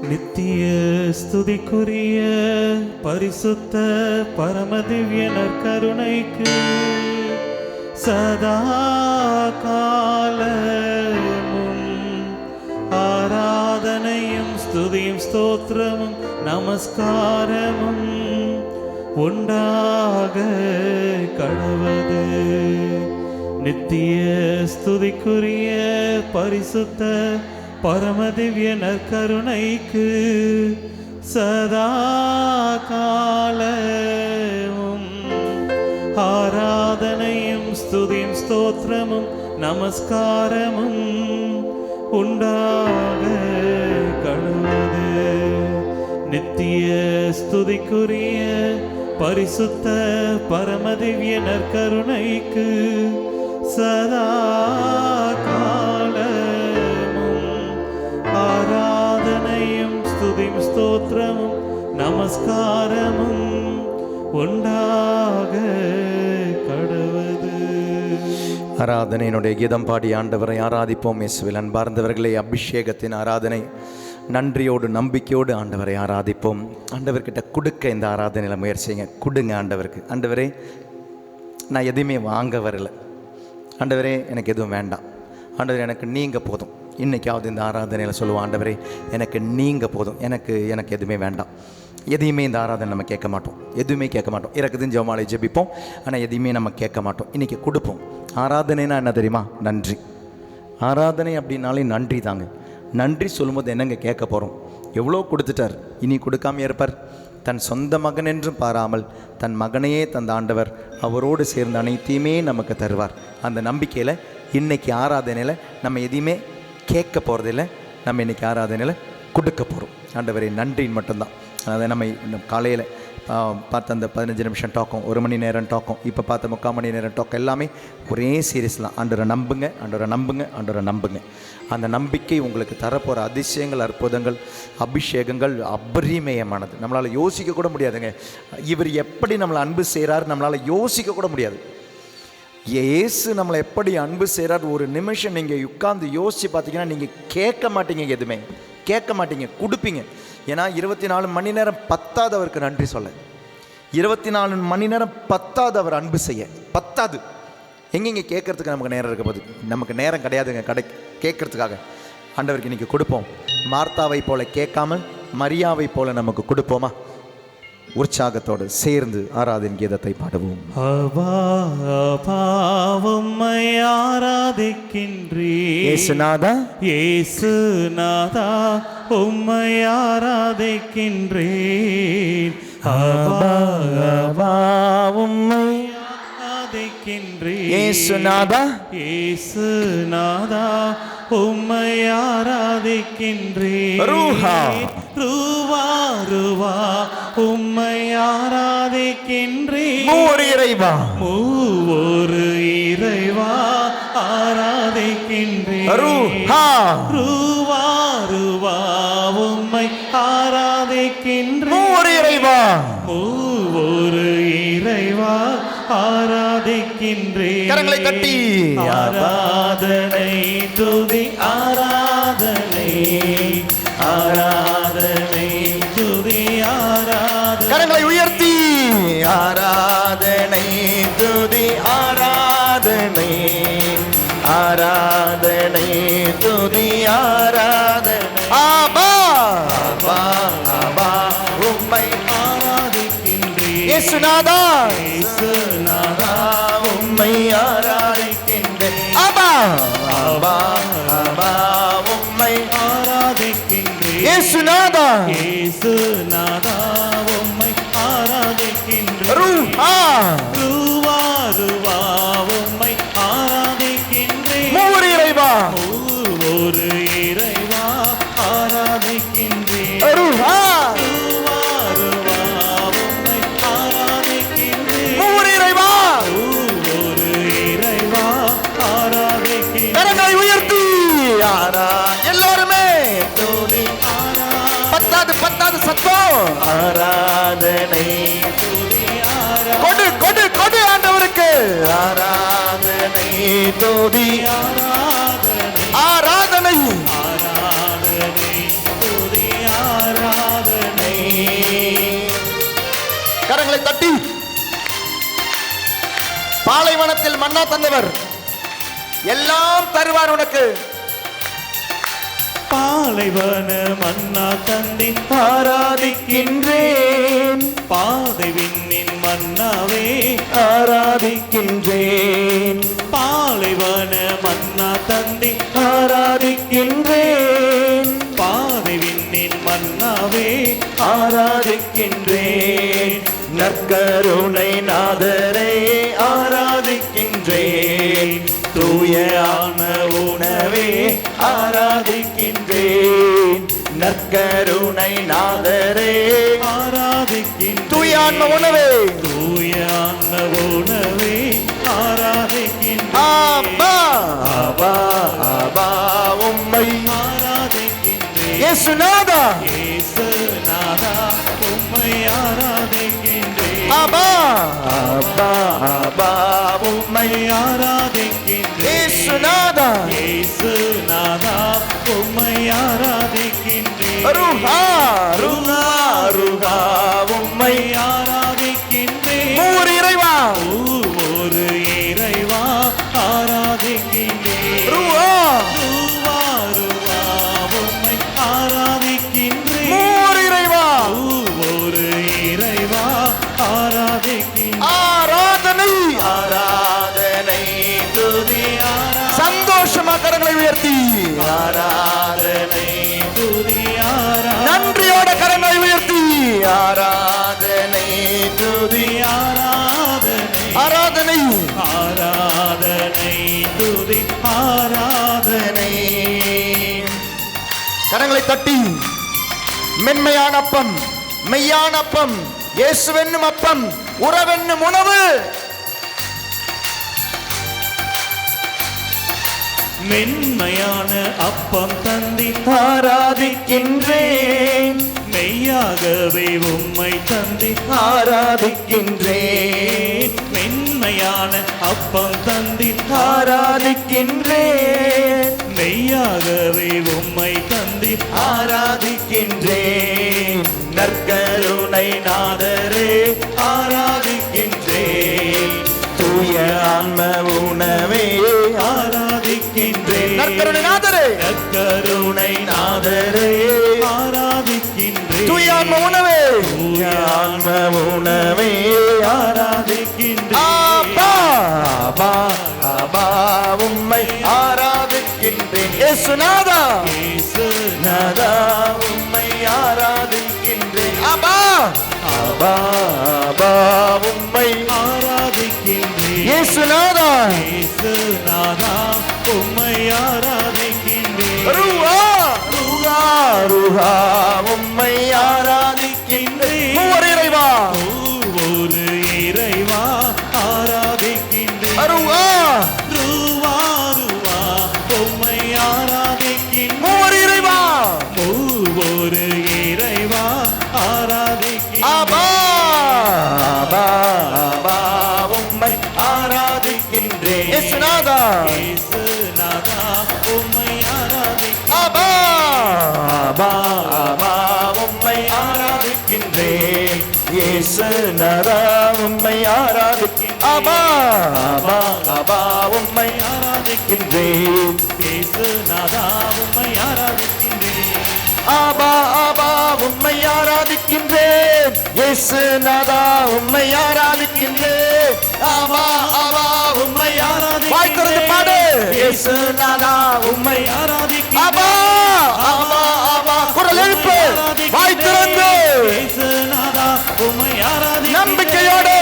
நித்திய ஸ்துதிக்குரிய பரிசுத்த பரமதிவ்யனர் கருணைக்கு சதா காலமும் ஆராதனையும் ஸ்துதியும் ஸ்தோத்திரமும் நமஸ்காரமும் உண்டாக கடவது. நித்திய ஸ்துதிக்குரிய பரிசுத்த பரமதிவ்யனர் கருணைக்கு சதா காலமும் ஆராதனையும் ஸ்துதியும் ஸ்தோத்திரமும் நமஸ்காரமும் உண்டாக கடவது. நித்திய ஸ்துதிக்குரிய பரிசுத்த பரமதிவ்யனர் கருணைக்கு சதா காலமும் ஆராதனையும் ஸ்துதியும் ஸ்தோத்திரமும் நமஸ்காரமும் உண்டாக கடவது. ஆராதனையினுடைய கீதம் பாடி ஆண்டவரை ஆராதிப்போம். இயேசுவில் அன்பார்ந்தவர்களே, அபிஷேகத்தின் ஆராதனை நன்றியோடு நம்பிக்கையோடு ஆண்டவரை ஆராதிப்போம். ஆண்டவர்கிட்ட கொடுக்க இந்த ஆராதனையில் முயற்சிங்க. கொடுங்க ஆண்டவருக்கு. ஆண்டவரே, நான் எதுவுமே வாங்க வரல. ஆண்டவரே, எனக்கு எதுவும் வேண்டாம். ஆண்டவரே, எனக்கு நீங்கள் போதும். இன்றைக்காவது இந்த ஆராதனையில் சொல்லுவோம், ஆண்டவரே எனக்கு நீங்கள் போதும், எனக்கு எதுவுமே வேண்டாம். எதையுமே இந்த ஆராதனை நம்ம கேட்க மாட்டோம், எதுவுமே கேட்க மாட்டோம். இறக்குதுன்னு ஜெபமாலை ஜெபிப்போம், ஆனால் எதையுமே நம்ம கேட்க மாட்டோம். இன்றைக்கி கொடுப்போம். ஆராதனைனா என்ன தெரியுமா? நன்றி. ஆராதனை அப்படின்னாலே நன்றி தாங்க. நன்றி சொல்லும்போது என்னங்க கேட்க போகிறோம்? எவ்வளோ கொடுத்துட்டார், இனி கொடுக்காம இருப்பார்? தன் சொந்த மகன் என்றும் பாராமல் தன் மகனையே தந்த ஆண்டவர் அவரோடு சேர்ந்த அனைத்தையுமே நமக்கு தருவார். அந்த நம்பிக்கையில் இன்றைக்கி ஆராதனையில் நம்ம எதையுமே கேட்க போகிறதில்ல, நம்ம இன்றைக்கி ஆராதனையில் கொடுக்க போகிறோம். ஆண்டவரே நன்றின்னு மட்டும்தான். அதை நம்ம காலையில் பார்த்த அந்த 15 நிமிஷம் டாக்கம், 1 மணி நேரம் டாக்கம், இப்போ பார்த்த 3/4 மணி நேரம் டாக்கம், எல்லாமே ஒரே சீரியஸ்லாம். ஆண்டவரை நம்புங்க, ஆண்டவரை நம்புங்க, ஆண்டவரை நம்புங்க. அந்த நம்பிக்கை உங்களுக்கு தரப்போகிற அதிசயங்கள், அற்புதங்கள், அபிஷேகங்கள் அபரிமயமானது. நம்மளால் யோசிக்க கூட முடியாதுங்க. இவர் எப்படி நம்மளை அன்பு செய்கிறார் நம்மளால் யோசிக்க கூட முடியாது. இயேசு நம்மளை எப்படி அன்பு செய்கிறார் ஒரு நிமிஷம் நீங்கள் உட்கார்ந்து யோசித்து பார்த்தீங்கன்னா நீங்கள் கேட்க மாட்டீங்க, எதுவுமே கேட்க மாட்டீங்க, கொடுப்பீங்க. ஏன்னா 24 மணி நேரம் பத்தாது அவருக்கு நன்றி சொல்ல. 24 மணி நேரம் பத்தாது அவர் அன்பு செய்ய, பத்தாது. எங்கெங்கே கேட்கறதுக்கு நமக்கு நேரம் இருக்க போது? நமக்கு நேரம் கிடையாதுங்க கேட்கறதுக்காக. ஆண்டவருக்கு இன்றைக்கி கொடுப்போம். மார்த்தாவை போல கேட்காமல் மரியாவை போல நமக்கு கொடுப்போமா? உற்சாகத்தோடு சேர்ந்து ஆராதனை கீதத்தை பாடுவோம். உம்மை ஆராதிக்கின்றேன் இயேசுநாதா, இயேசுநாதா உம்மை ஆராதிக்கின்றேன். உம்மை ஆராதிக்கின்றேன். இயேசுநாதா, இயேசுநாதா உம்மை ஆராதிக்கின்றேன். ரூஹா ரூவா ரூவா உம்மை ஆராதிக்கின்றேன். மூவர் இறைவா, மூவொரு இறைவா ஆராதிக்கின்றேன். ரூஹா ரூவா ரூவா உம்மை ஆராதிக்கின்றேன். மூவர் இறைவா, மூவொரு இறைவா ஆராதிக்கின்றேன். கரங்களை தட்டி ஆராதனை துதி ஆராதனை, ஆராதனை துதி ஆராதனை. கரங்களை உயர்த்தி ஆராதனை துதி ஆராதனை, ஆராதனை துதி ஆராதனை. ஆபா ஆபா ஆபா உம்மை ஆராதிக்கின்றேன். இயேசுநாதா, இயேசுநாதா உம்மை ஆராதிக்கின்றேன். ஆபா ஆபா ஆபா உம்மை ஆராதிக்கின்றேன். இயேசுநாதா, இயேசுநாதா உம்மை ஆராதிக்கின்றேன். ரூஹா ரூவா ரூவா உம்மை ஆராதிக்கின்றேன். மூவர் இறைவா, ஒரு இறைவா ஆராதிக்கின்றேன். ரூஹா ரூவா ரூவா உம்மை ஆராதிக்கின்றேன். மூவர் இறைவா, ஒரு இறைவா ஆராதிக்கின்றேன். கரங்களை உயர்த்தி எல்லாருமே துதி பத்தாது பத்தாது சத்தம் ஆராதனை துதி ஆராதனை. கொடு கொடு கொடு ஆண்டவருக்கு ஆராதனை துதி ஆராதனை ஆராதனை ஆராதனை துதி ஆராதனை. பாலைவனத்தில் மன்னா தந்தவர், எல்லாம் தருவார் உனக்கு. பாலைவன மன்னா தந்தி ஆராதிக்கின்றேன், பாதை விண்ணின் மன்னாவே ஆராதிக்கின்றேன், பாலைவன மன்னா தந்தி ஆராதிக்கின்றேன், பாதை விண்ணின் மன்னாவே ஆராதிக்கின்றேன், நற்கருணை நாதரை ஆராதிக்கின்றேன், தூயான உணவே ஆராதிக்கின்றேன், நற்கருணை நாதரே ஆராதிக்கின்றேன், தூயான உணவே தூயான உணவே ஆராதிக்கின்றேன், ஆபா ஆபா ஆபா உம்மை ஆராதிக்கின்றேன், இயேசுநாதா இயேசுநாதா உம்மை ஆராதிக்கின்றேன், ஆபா ஆபா ஆபா உம்மை ஆராதிக்கின்றேன், இயேசுநாதா இயேசுநாதா உம்மை ஆராதிக்கின்றேன், ருஹா ருஹா ருஹா உம்மை ஆராதிக்கின்றேன், மூவர் இறைவா ஒரு இறைவா ஆராதிக்கின்றேன், ருஹா ரூவா ரூவா உம்மை ஆராதிக்கின்றேன், மூவர் இறைவா ஒரு இறைவா ஆராதிக்கின்றேன், ஆராதனை ஆராதனை துதி சந்தோஷமா கரங்களை உயர்த்தி ஆராதனை துதி ஆராதனை நன்றியோட கரங்களை உயர்த்தி ஆராதனை துதி ஆராதனை ஆராதனை ஆராதனை துதி ஆராதனை கரங்களை தட்டி மென்மையான அப்பம், மெய்யான அப்பம், இயேசுவென்னும் அப்பம், உறவென்னும் உணவு. மென்மையான அப்பம் தந்தி ஆராதிக்கின்றேன், மெய்யாகவே உம்மை தந்தி ஆராதிக்கின்றேன், மென்மையான அப்பம் தந்தி ஆராதிக்கின்றேன், மெய்யாகவே உம்மை தந்தி ஆராதிக்கின்றேன், நற்கருணை நாதரே ஆராதிக்கின்றேன், தூய ஆன்ம உணவே ஆராதிக்கின்றேன், நற்கருணை நாதரே நற்கருணை நாதரே ஆராதிக்கின்றேன், தூய ஆன்ம உணவே தூய ஆன்ம உணவே ஆராதிக்கின்றேன், ஆபா ஆபா ஆபா உம்மை ஆராதிக்கின்றேன், இயேசுநாதா இயேசுநாதா உம்மை ஆராதிக்கின்றேன், ஆபா ஆபா ஆபா உம்மை ஆராதிக்கின்றேன், இயேசுநாதா இயேசுநாதா உம்மை ஆராதிக்கின்றேன், ருஹா ருஹா ருஹா உம்மை ஆராதிக்கின்றேன், மூவர் இறைவா ஒரு இறைவா ஆராதிக்கின்றேன், ருஹா ரூவா ரூவா உம்மை ஆராதிக்கின்றேன், மூவர் இறைவா ஒரு இறைவா ஆராதிக்கின்றேன், ஆபா ஆபா ஆபா உம்மை ஆராதிக்கின்றேன், இயேசுநாதா இயேசுநாதா உம்மை ஆராதிக்கின்றேன், ஆபா ஆபா ஆபா உம்மை ஆராதிக்கின்றேன், இயேசுநாதா உம்மை ஆராதிக்கின்றேன், ஆபா ஆபா ஆபா உம்மை ஆராதிக்கின்றேன், இயேசுநாதா உம்மை ஆராதிக்கின்றேன், ஆபா ஆபா உம்மை ஆராதிக்கின்றேன், இயேசுநாதா உம்மை ஆராதிக்கின்றேன், ஆபா ஆபா உம்மை வாய் திறந்து பாடு, இயேசுநாதா உம்மை ஆராதிக்கின்றேன், ஆபா ஆபா ஆபா குரல் எழுப்பு, வாய் திறந்து இயேசுநாதா உம்மை ஆராதிக்கின்றேன், நம்பிக்கையோடு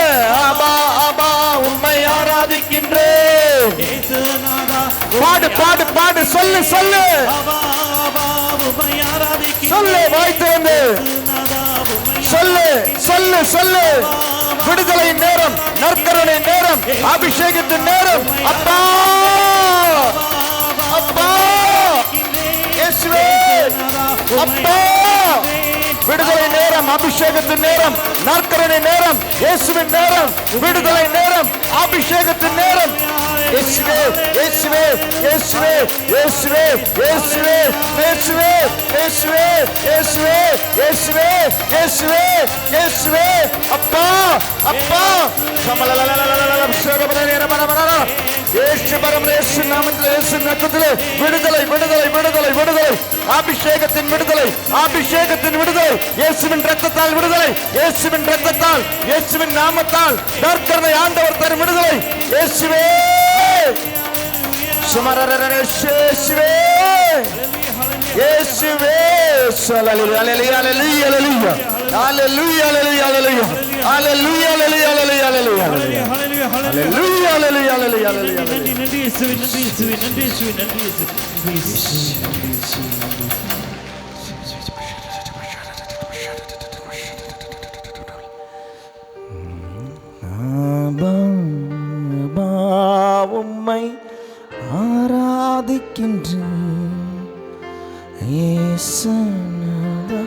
ஆபா ஆபா உம்மை ஆராதிக்கின்றேன், இயேசுநாதா பாடு பாடு பாடு, சொல்லு சொல்லு ஆபா ஆபா உம்மை ஆராதிக்கின்றேன், சொல்லு, வாய் திறந்து இயேசுநாதா உம்மை சொல்லு சொல்லு சொல்லு. விடுதலை நேரம், நற்கருணை நேரம், அபிஷேகத்தின் நேரம். அப்பா அப்பா இயேசுவே அப்பா விடுதலை நேரம், நேரம், அபிஷேகத்தின் நேரம், நற்கருணை நேரம், இயேசுவின் நேரம், விடுதலை நேரம், அபிஷேகத்தின் நேரம். இயேசுவே, இயேசுவே, இயேசுவே, இயேசுவே, இயேசுவே, இயேசுவே, இயேசுவே, இயேசுவே, இயேசுவே, இயேசுவே, இயேசுவே. அப்பா, அப்பா, இயேசு நாமத்தில், இயேசு நாமத்தில் விடுதலை, விடுதலை, விடுதலை, விடுதலை, அபிஷேகத்தின் விடுதலை, அபிஷேகத்தின் விடுதலை, இயேசுவின் இரத்தத்தால் விடுதலை, இயேசுவின் இரத்தத்தால், இயேசுவின் நாமத்தால் நற்கருணை ஆண்டவர் தரும் விடுதலை. இயேசுவே, இயேசுவே, இயேசுவே. ஹல்லேலூயா, ஹல்லேலூயா, ஹல்லேலூயா, ஹல்லேலூயா, ஹல்லேலூயா, ஹல்லேலூயா, ஹல்லேலூயா, ஹல்லேலூயா, ஹல்லேலூயா, ஹல்லேலூயா, ஹல்லேலூயா, ஹல்லேலூயா, ஹல்லேலூயா. நன்றி நன்றி இயேசுவே, நன்றி இயேசுவே, நன்றி இயேசுவே, நன்றி இயேசுவே. உம்மை ஆராதிக்கின்றேன் இயேசுநாதா.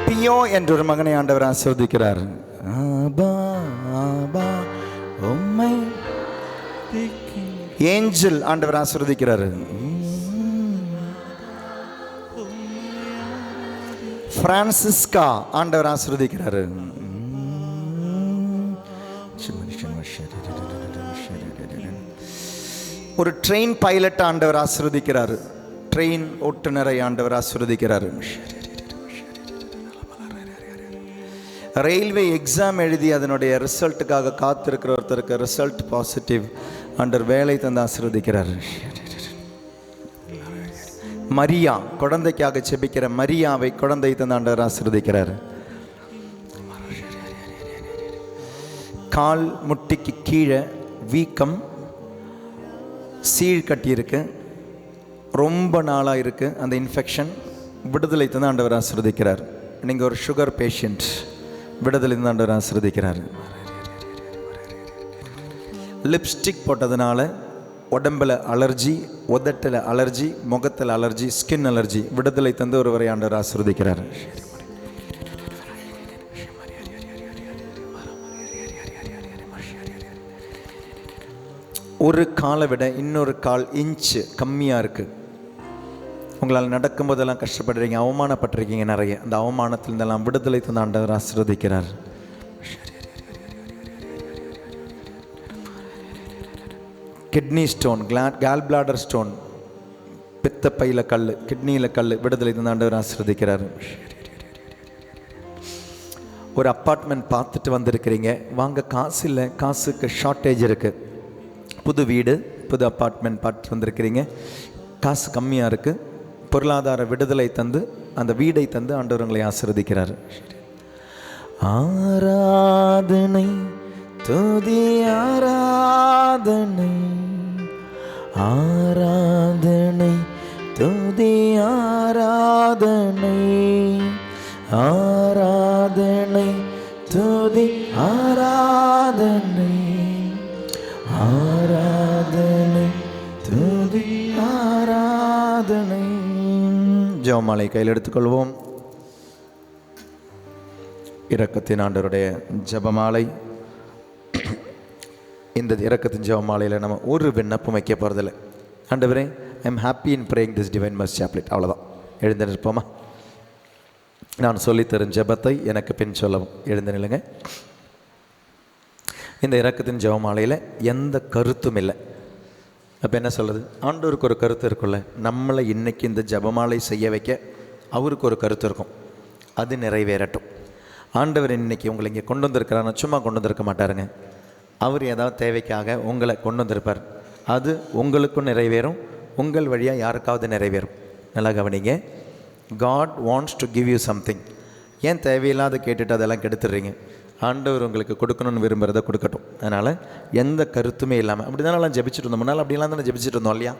பியோ என்ற ஒரு மகனை ஆண்டவர் ஆசீர்வதிக்கிறார். ஆபா, ஆபா, உம்மை ஏஞ்சல் ஆண்டவர் ஆசீர்வதிக்கிறார். பிரான்சிஸ்கா ஆண்டவர் ஆசீர்வதிக்கிறார். ஒரு ட்ரெயின் பைலட் ஆண்டவர் ஆசீர்வதிக்கிறார். ட்ரெயின் ஓட்டுநரை ஆண்டவர் ஆசீர்வதிக்கிறார். ரயில்வே எக்ஸாம் எழுதி அதனுடைய ரிசல்ட்டுக்காக காத்திருக்கிற ஒருத்தருக்கு ரிசல்ட் பாசிட்டிவ் ஆண்டவர் வேலை தந்து ஆசீர்வதிக்கிறார். மரியா, குழந்தைக்காக செபிக்கிற மரியாவை குழந்தை தந்து ஆண்டவர் ஆசீர்வதிக்கிறார். கால் முட்டிக்கு கீழே வீக்கம், சீழ் கட்டி இருக்கு, ரொம்ப நாளாக இருக்கு அந்த இன்ஃபெக்ஷன், விடுதலை தந்து ஆண்டவர் ஆசீர்வதிக்கிறார். நீங்கள் ஒரு சுகர் பேஷண்ட், விடுதலை தந்து ஆண்டவர் ஆசீர்வதிக்கிறார். லிப்ஸ்டிக் போட்டதுனால உடம்பில் அலர்ஜி, உதட்டில் அலர்ஜி, முகத்தில் அலர்ஜி, ஸ்கின் அலர்ஜி, விடுதலை தந்து ஒருவரை ஆண்டவர் ஆசீர்வதிக்கிறார். ஒரு காலை விட இன்னொரு கால் இன்ச்சு கம்மியாக இருக்குது. உங்களால் நடக்கும்போதெல்லாம் கஷ்டப்படுறீங்க, அவமானப்பட்டிருக்கீங்க நிறைய. அந்த அவமானத்திலிருந்தெல்லாம் விடுதலை தந்து ஆண்டவர் ஆசீர்வதிக்கிறார். Kidney stone, gall bladder stone, பித்தப்பையில் கல், கிட்னியில் கல், விடுதலை தந்து ஆண்டவர் ஆசீர்வதிக்கிறார். ஒரு அப்பார்ட்மெண்ட் பார்த்துட்டு வந்திருக்கிறீங்க, வாங்க காசு இல்லை, காசுக்கு ஷார்ட்டேஜ் இருக்குது. புது வீடு, புது அப்பார்ட்மெண்ட் பார்த்து வந்திருக்கிறீங்க, காசு கம்மியாக இருக்குது. பொருளாதார விடுதலை தந்து அந்த வீடை தந்து ஆண்டவர் உங்களை ஆசீர்வதிக்கிறார். ஆராதனை துதி ஆராதனை, ஆராதனை துதி ஆராதனை, ஆராதனை துதி ஆராதனை, ஆராதனை துதி ஆராதனை. ஜெபமாலை கையில் எடுத்துக்கொள்வோம். இரக்கத்தின் ஆண்டவருடைய ஜெபமாலை. இந்த இரக்கத்தின் ஜெபமாலையில் நம்ம ஒரு விண்ணப்பம் வைக்க போகிறதில்லை. ஆண்டவரே, I am happy in praying this divine mercy chaplet. அவ்வளோதான். எழுந்து நிற்போமா? நான் சொல்லித்தரும் ஜெபத்தை எனக்கு பின் சொல்லவும். எழுந்து நில்லுங்க. இந்த இரக்கத்தின் ஜெபமாலையில் எந்த கருத்தும் இல்லை. அப்போ என்ன சொல்கிறது? ஆண்டவருக்கு ஒரு கருத்து இருக்குல்ல. நம்மளை இன்றைக்கி இந்த ஜெபமாலை செய்ய வைக்க அவருக்கு ஒரு கருத்து இருக்கும். அது நிறைவேறட்டும். ஆண்டவர் இன்றைக்கி உங்களை இங்கே கொண்டு வந்திருக்கிறாருன்னா சும்மா கொண்டு வந்திருக்க மாட்டாருங்க. அவர் ஏதாவது தேவைக்காக உங்களை கொண்டு வந்திருப்பார். அது உங்களுக்கும் நிறைவேறும், உங்கள் வழியாக யாருக்காவது நிறைவேறும். நல்லா கவனிங்க. God wants to give you something. ஏன் தேவையில்லாத கேட்டுட்டு அதெல்லாம் கெடுத்துடுறீங்க? ஆண்டவர் உங்களுக்கு கொடுக்கணும்னு விரும்புகிறத கொடுக்கட்டும். அதனால் எந்த கருத்துமே இல்லாமல் அப்படி தானெல்லாம் ஜெபிச்சுட்டு இருந்தோம். முன்னால் அப்படிலாம் தானே ஜெபிச்சுட்டு இருந்தோம் இல்லையா?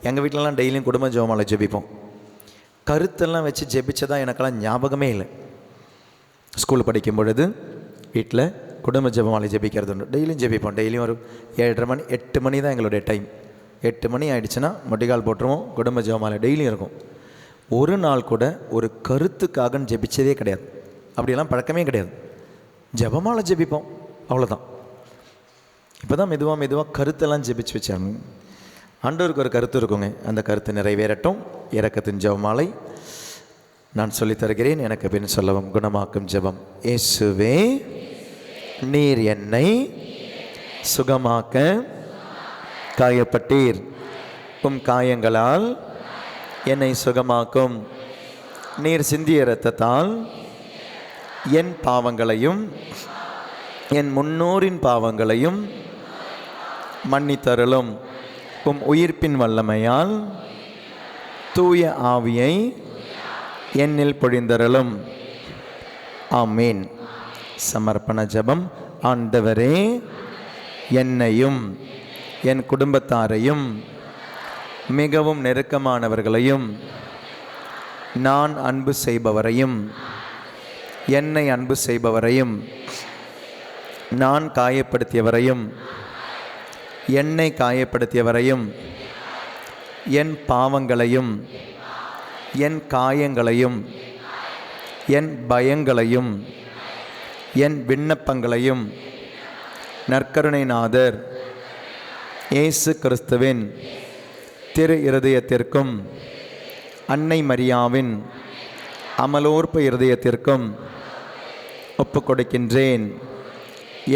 எங்கள் வீட்டிலலாம் டெய்லியும் குடும்ப ஜெபமாலை ஜெபிப்போம். கருத்தெல்லாம் வச்சு ஜெபிச்சதா எனக்கெல்லாம் ஞாபகமே இல்லை. ஸ்கூல் படிக்கும் பொழுது வீட்டில் குடும்ப ஜெபமாலை ஜெபிக்கிறது உண்டு. டெய்லியும் ஜெபிப்போம். டெய்லியும் ஒரு 7:30 மணி 8 மணி தான் எங்களுடைய டைம். 8 மணி ஆகிடுச்சுன்னா மொட்டிகால் போட்டுருவோம். குடும்ப ஜெபமாலை டெய்லியும் இருக்கும். ஒரு நாள் கூட ஒரு கருத்துக்காக ஜெபிச்சதே கிடையாது. அப்படியெல்லாம் பழக்கமே கிடையாது. ஜெபமால ஜெபிப்போம், அவ்வளோதான். இப்போ தான் மெதுவாக கருத்தெல்லாம் ஜெபிச்சு வச்சாங்க. ஆண்டவருக்கு ஒரு கருத்து இருக்குங்க. அந்த கருத்து நிறைவேறட்டும். இரக்கத்தின் ஜெபமாலை நான் சொல்லித் தருகிறேன். எனக்கு பின் சொல்லவும். குணமாக்கும் ஜெபம். இயேசுவே, நீர் என்னை சுகமாக்க காயப்பட்டீர். உம் காயங்களால் என்னை சுகமாக்கும். நீர் சிந்திய இரத்தத்தால் என் பாவங்களையும் என் முன்னோரின் பாவங்களையும் மன்னித்தருளும். உம் உயிர்ப்பின் வல்லமையால் தூய ஆவியை என்னில் பொழிந்தருளும். ஆமீன். சமர்ப்பண ஜெபம். ஆண்டவரே, என்னையும் என் குடும்பத்தாரையும் மிகவும் நெருக்கமானவர்களையும் நான் அன்பு செய்பவரையும் என்னை அன்பு செய்பவரையும் நான் காயப்படுத்தியவரையும் என்னை காயப்படுத்தியவரையும் என் பாவங்களையும் என் காயங்களையும் என் பயங்களையும் என் விண்ணப்பங்களையும் நற்கருணைநாதர் இயேசு கிறிஸ்துவின் திரு இருதயத்திற்கும் அன்னை மரியாவின் அமலோற்ப இருதயத்திற்கும் ஒப்புக் கொடுக்கின்றேன்.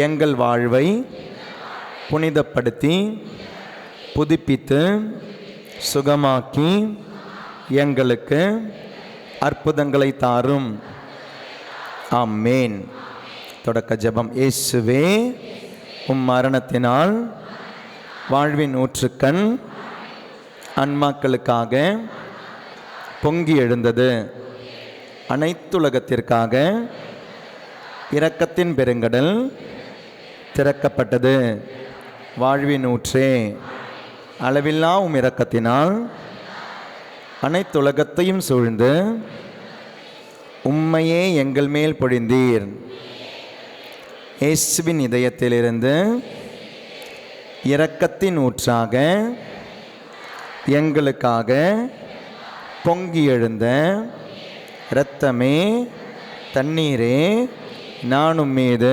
எங்கள் வாழ்வை புனிதப்படுத்தி புதுப்பித்து சுகமாக்கி எங்களுக்கு அற்புதங்களை தாரும். ஆமேன். தொடக்க ஜெபம். இயேசுவே, உம் மரணத்தினால் வாழ்வின் ஊற்றுக்கண் ஆன்மாக்களுக்காக பொங்கி எழுந்தது. அனைத்துலகத்திற்காக இரக்கத்தின் பெருங்கடல் திறக்கப்பட்டது. வாழ்வின் ஊற்றே, அளவில்லா உம் இரக்கத்தினால் அனைத்துலகத்தையும் சூழ்ந்து உம்மையே எங்கள் மேல் பொழிந்தீர். இயேசுவின் இதயத்திலிருந்து இரக்கத்தின் ஊற்றாக எங்களுக்காக பொங்கி எழுந்த இரத்தமே, தண்ணீரே, நானும் மீது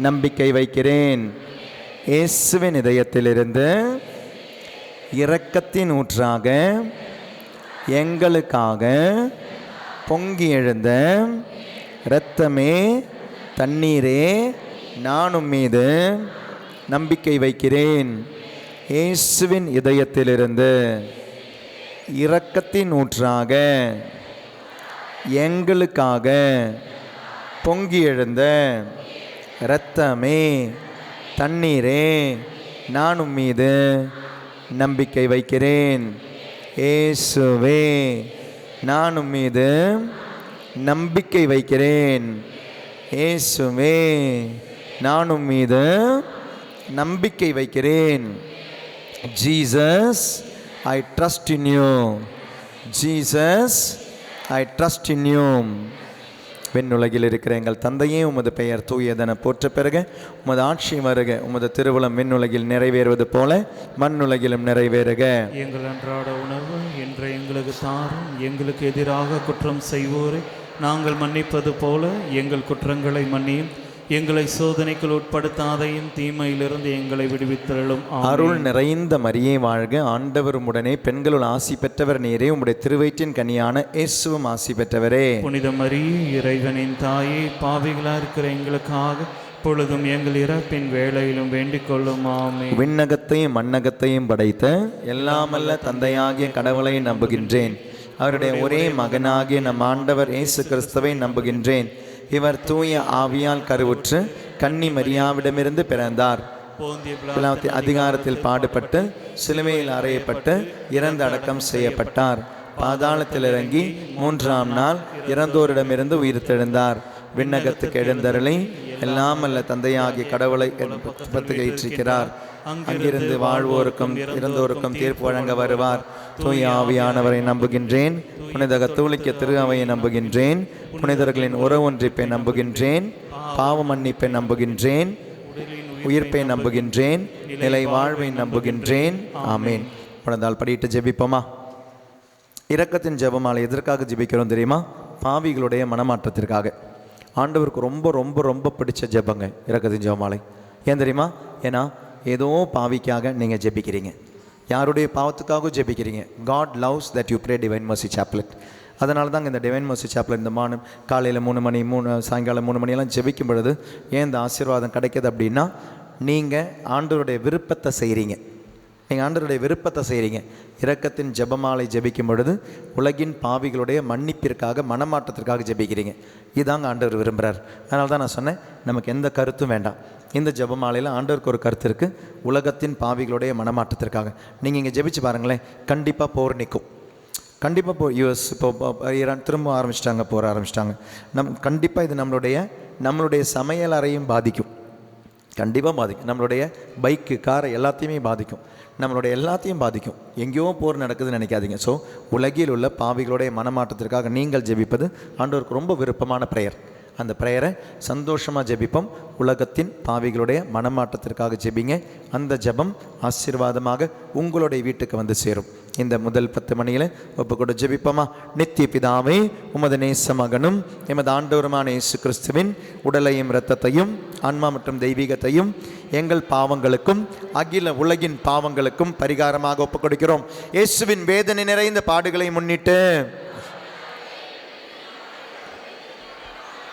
நம்பிக்கை வைக்கிறேன். இயேசுவின் இதயத்திலிருந்து இரக்கத்தின் ஊற்றாக எங்களுக்காக பொங்கி எழுந்த இரத்தமே, தண்ணீரே, நானும் மீது நம்பிக்கை வைக்கிறேன். இயேசுவின் இதயத்திலிருந்து இரக்கத்தின் ஊற்றாக எங்களுக்காக பொங்கி எழுந்த இரத்தமே, தண்ணீரே, நானும் மீது நம்பிக்கை வைக்கிறேன். இயேசுவே, நானும் மீது நம்பிக்கை வைக்கிறேன். இயேசுவே, நானும் மீது நம்பிக்கை வைக்கிறேன். Jesus, I trust in you. Jesus, I trust in you. விண்ணுலகில் இருக்கிற எங்கள் தந்தையே, உமது பெயர் தூயதென போற்ற பெறுக. உமது ஆட்சி வருக. உமது திருவுளம் விண்ணுலகில் நிறைவேறுவது போல மண்ணுலகிலும் நிறைவேறுக. எங்கள் அன்றாட உணவு இன்று எங்களுக்கு தாரும். எங்களுக்கு எதிராக குற்றம் செய்வோரை நாங்கள் மன்னிப்பது போல எங்கள் குற்றங்களை மன்னியும். எங்களை சோதனைக்குள் உட்படுத்தாதையும் தீமையிலிருந்து எங்களை விடுவித்தருளும். அருள் நிறைந்த மரியே வாழ்க. ஆண்டவர் உம்முடனே, பெண்களுள் ஆசி பெற்றவர் நீரே. உம்முடைய திருவயிற்றின் கனியான இயேசுவும் ஆசி பெற்றவரே. புனித மரியே, இறைவனின் தாயே, பாவிகளா இருக்கிற எங்களுக்காக பொழுதும் எங்கள் இறப்பின் வேளையிலும் வேண்டிக் கொள்ளும். ஆமென். விண்ணகத்தையும் மண்ணகத்தையும் படைத்த எல்லாமல்ல தந்தையாகிய கடவுளை நம்புகின்றேன். அவருடைய ஒரே மகனாகிய நம் ஆண்டவர் இயேசு கிறிஸ்துவை நம்புகின்றேன். இவர் தூய ஆவியால் கருவுற்று கன்னி மரியாவிடமிருந்து பிறந்தார். பிலாத்தின் அதிகாரத்தில் பாடுபட்டு சிலுவையில் அறையப்பட்டு இறந்து அடக்கம் செய்யப்பட்டார். பாதாளத்தில் இறங்கி 3ஆம் நாள் இறந்தோரிடமிருந்து உயிர் தெழுந்தார். விண்ணகத்துக்கு எழுந்தருளை எல்லாமல்ல தந்தையாகிய கடவுளை ஏற்றிருக்கிறார். அங்கிருந்து வாழ்வோருக்கும் இறந்தோருக்கும் தீர்ப்பு வழங்க வருவார். தூய ஆவியானவரை நம்புகின்றேன். புனித கத்தோலிக்க திரு அவையை நம்புகின்றேன். புனிதர்களின் உறவொன்றிப்பை நம்புகின்றேன். பாவ மன்னிப்பை நம்புகின்றேன். உயிர்ப்பை நம்புகின்றேன். நிலை வாழ்வை நம்புகின்றேன். ஆமீன். புனிதால் படியிட்டு ஜெபிப்போமா? இரக்கத்தின் ஜெபமாலை எதற்காக ஜெபிக்கிறோம் தெரியுமா? பாவிகளுடைய மனமாற்றத்திற்காக. ஆண்டவருக்கு ரொம்ப ரொம்ப ரொம்ப பிடிச்ச ஜெபங்க இரக்கத்தின் ஜெபமாலை. ஏன் தெரியுமா? ஏன்னா ஏதோ பாவிக்காக நீங்கள் ஜெபிக்கிறீங்க, யாருடைய பாவத்துக்காகவும் ஜெபிக்கிறீங்க. God loves that you pray divine mercy chaplet. அதனால தாங்க இந்த டிவைன் மர்சி சாப்லெட் இந்த காலையில் 3 மணி சாயங்காலம் 3 மணியெல்லாம் ஜெபிக்கும் பொழுது ஏன் இந்த ஆசீர்வாதம் கிடைக்கிது அப்படின்னா, நீங்கள் ஆண்டவருடைய விருப்பத்தை செய்கிறீங்க. நீங்கள் ஆண்டவருடைய விருப்பத்தை செய்கிறீங்க. இரக்கத்தின் ஜெபமாலை ஜெபிக்கும் பொழுது உலகின் பாவிகளுடைய மன்னிப்பிற்காக மனமாற்றத்திற்காக ஜெபிக்கிறீங்க. இதாங்க ஆண்டவர் விரும்புகிறார். அதனால தான் நான் சொன்னேன், நமக்கு எந்த கருத்தும் வேண்டாம். இந்த ஜெபமாலையில் ஆண்டவருக்கு ஒரு கருத்து இருக்குது, உலகத்தின் பாவிகளுடைய மனமாற்றத்திற்காக. நீங்கள் இங்கே ஜெபிச்சு பாருங்களேன், கண்டிப்பாக போர் நிற்கும். கண்டிப்பாக யூஎஸ் இப்போ ஈரான் திரும்ப போர் ஆரம்பிச்சிட்டாங்க. கண்டிப்பாக இது நம்மளுடைய சமையல் அறையும் பாதிக்கும். கண்டிப்பாக பாதிக்கும். நம்மளுடைய பைக்கு காரை எல்லாத்தையுமே பாதிக்கும். நம்மளுடைய எல்லாத்தையும் பாதிக்கும். எங்கேயோ போர் நடக்குதுன்னு நினைக்காதீங்க. ஸோ உலகில் உள்ள பாவிகளுடைய மனமாற்றத்திற்காக நீங்கள் ஜெபிப்பது ஆண்டவருக்கு ரொம்ப விருப்பமான ப்ரேயர். அந்த ப்ரேயரை சந்தோஷமாக ஜெபிப்போம். உலகத்தின் பாவிகளுடைய மனமாற்றத்திற்காக ஜெபிங்க. அந்த ஜெபம் ஆசீர்வாதமாக உங்களுடைய வீட்டுக்கு வந்து சேரும். இந்த முதல் 10 மணியில் ஒப்பு கூட ஜெபிப்போமா? நித்திய பிதாவே, உமது நேச மகனும் எமது ஆண்டவருமான இயேசு கிறிஸ்துவின் உடலையும் இரத்தத்தையும் ஆன்மா மற்றும் தெய்வீகத்தையும் எங்கள் பாவங்களுக்கும் அகில உலகின் பாவங்களுக்கும் பரிகாரமாக ஒப்புக் கொடுக்கிறோம். இயேசுவின் வேதனை நிறைந்த பாடுகளை முன்னிட்டு,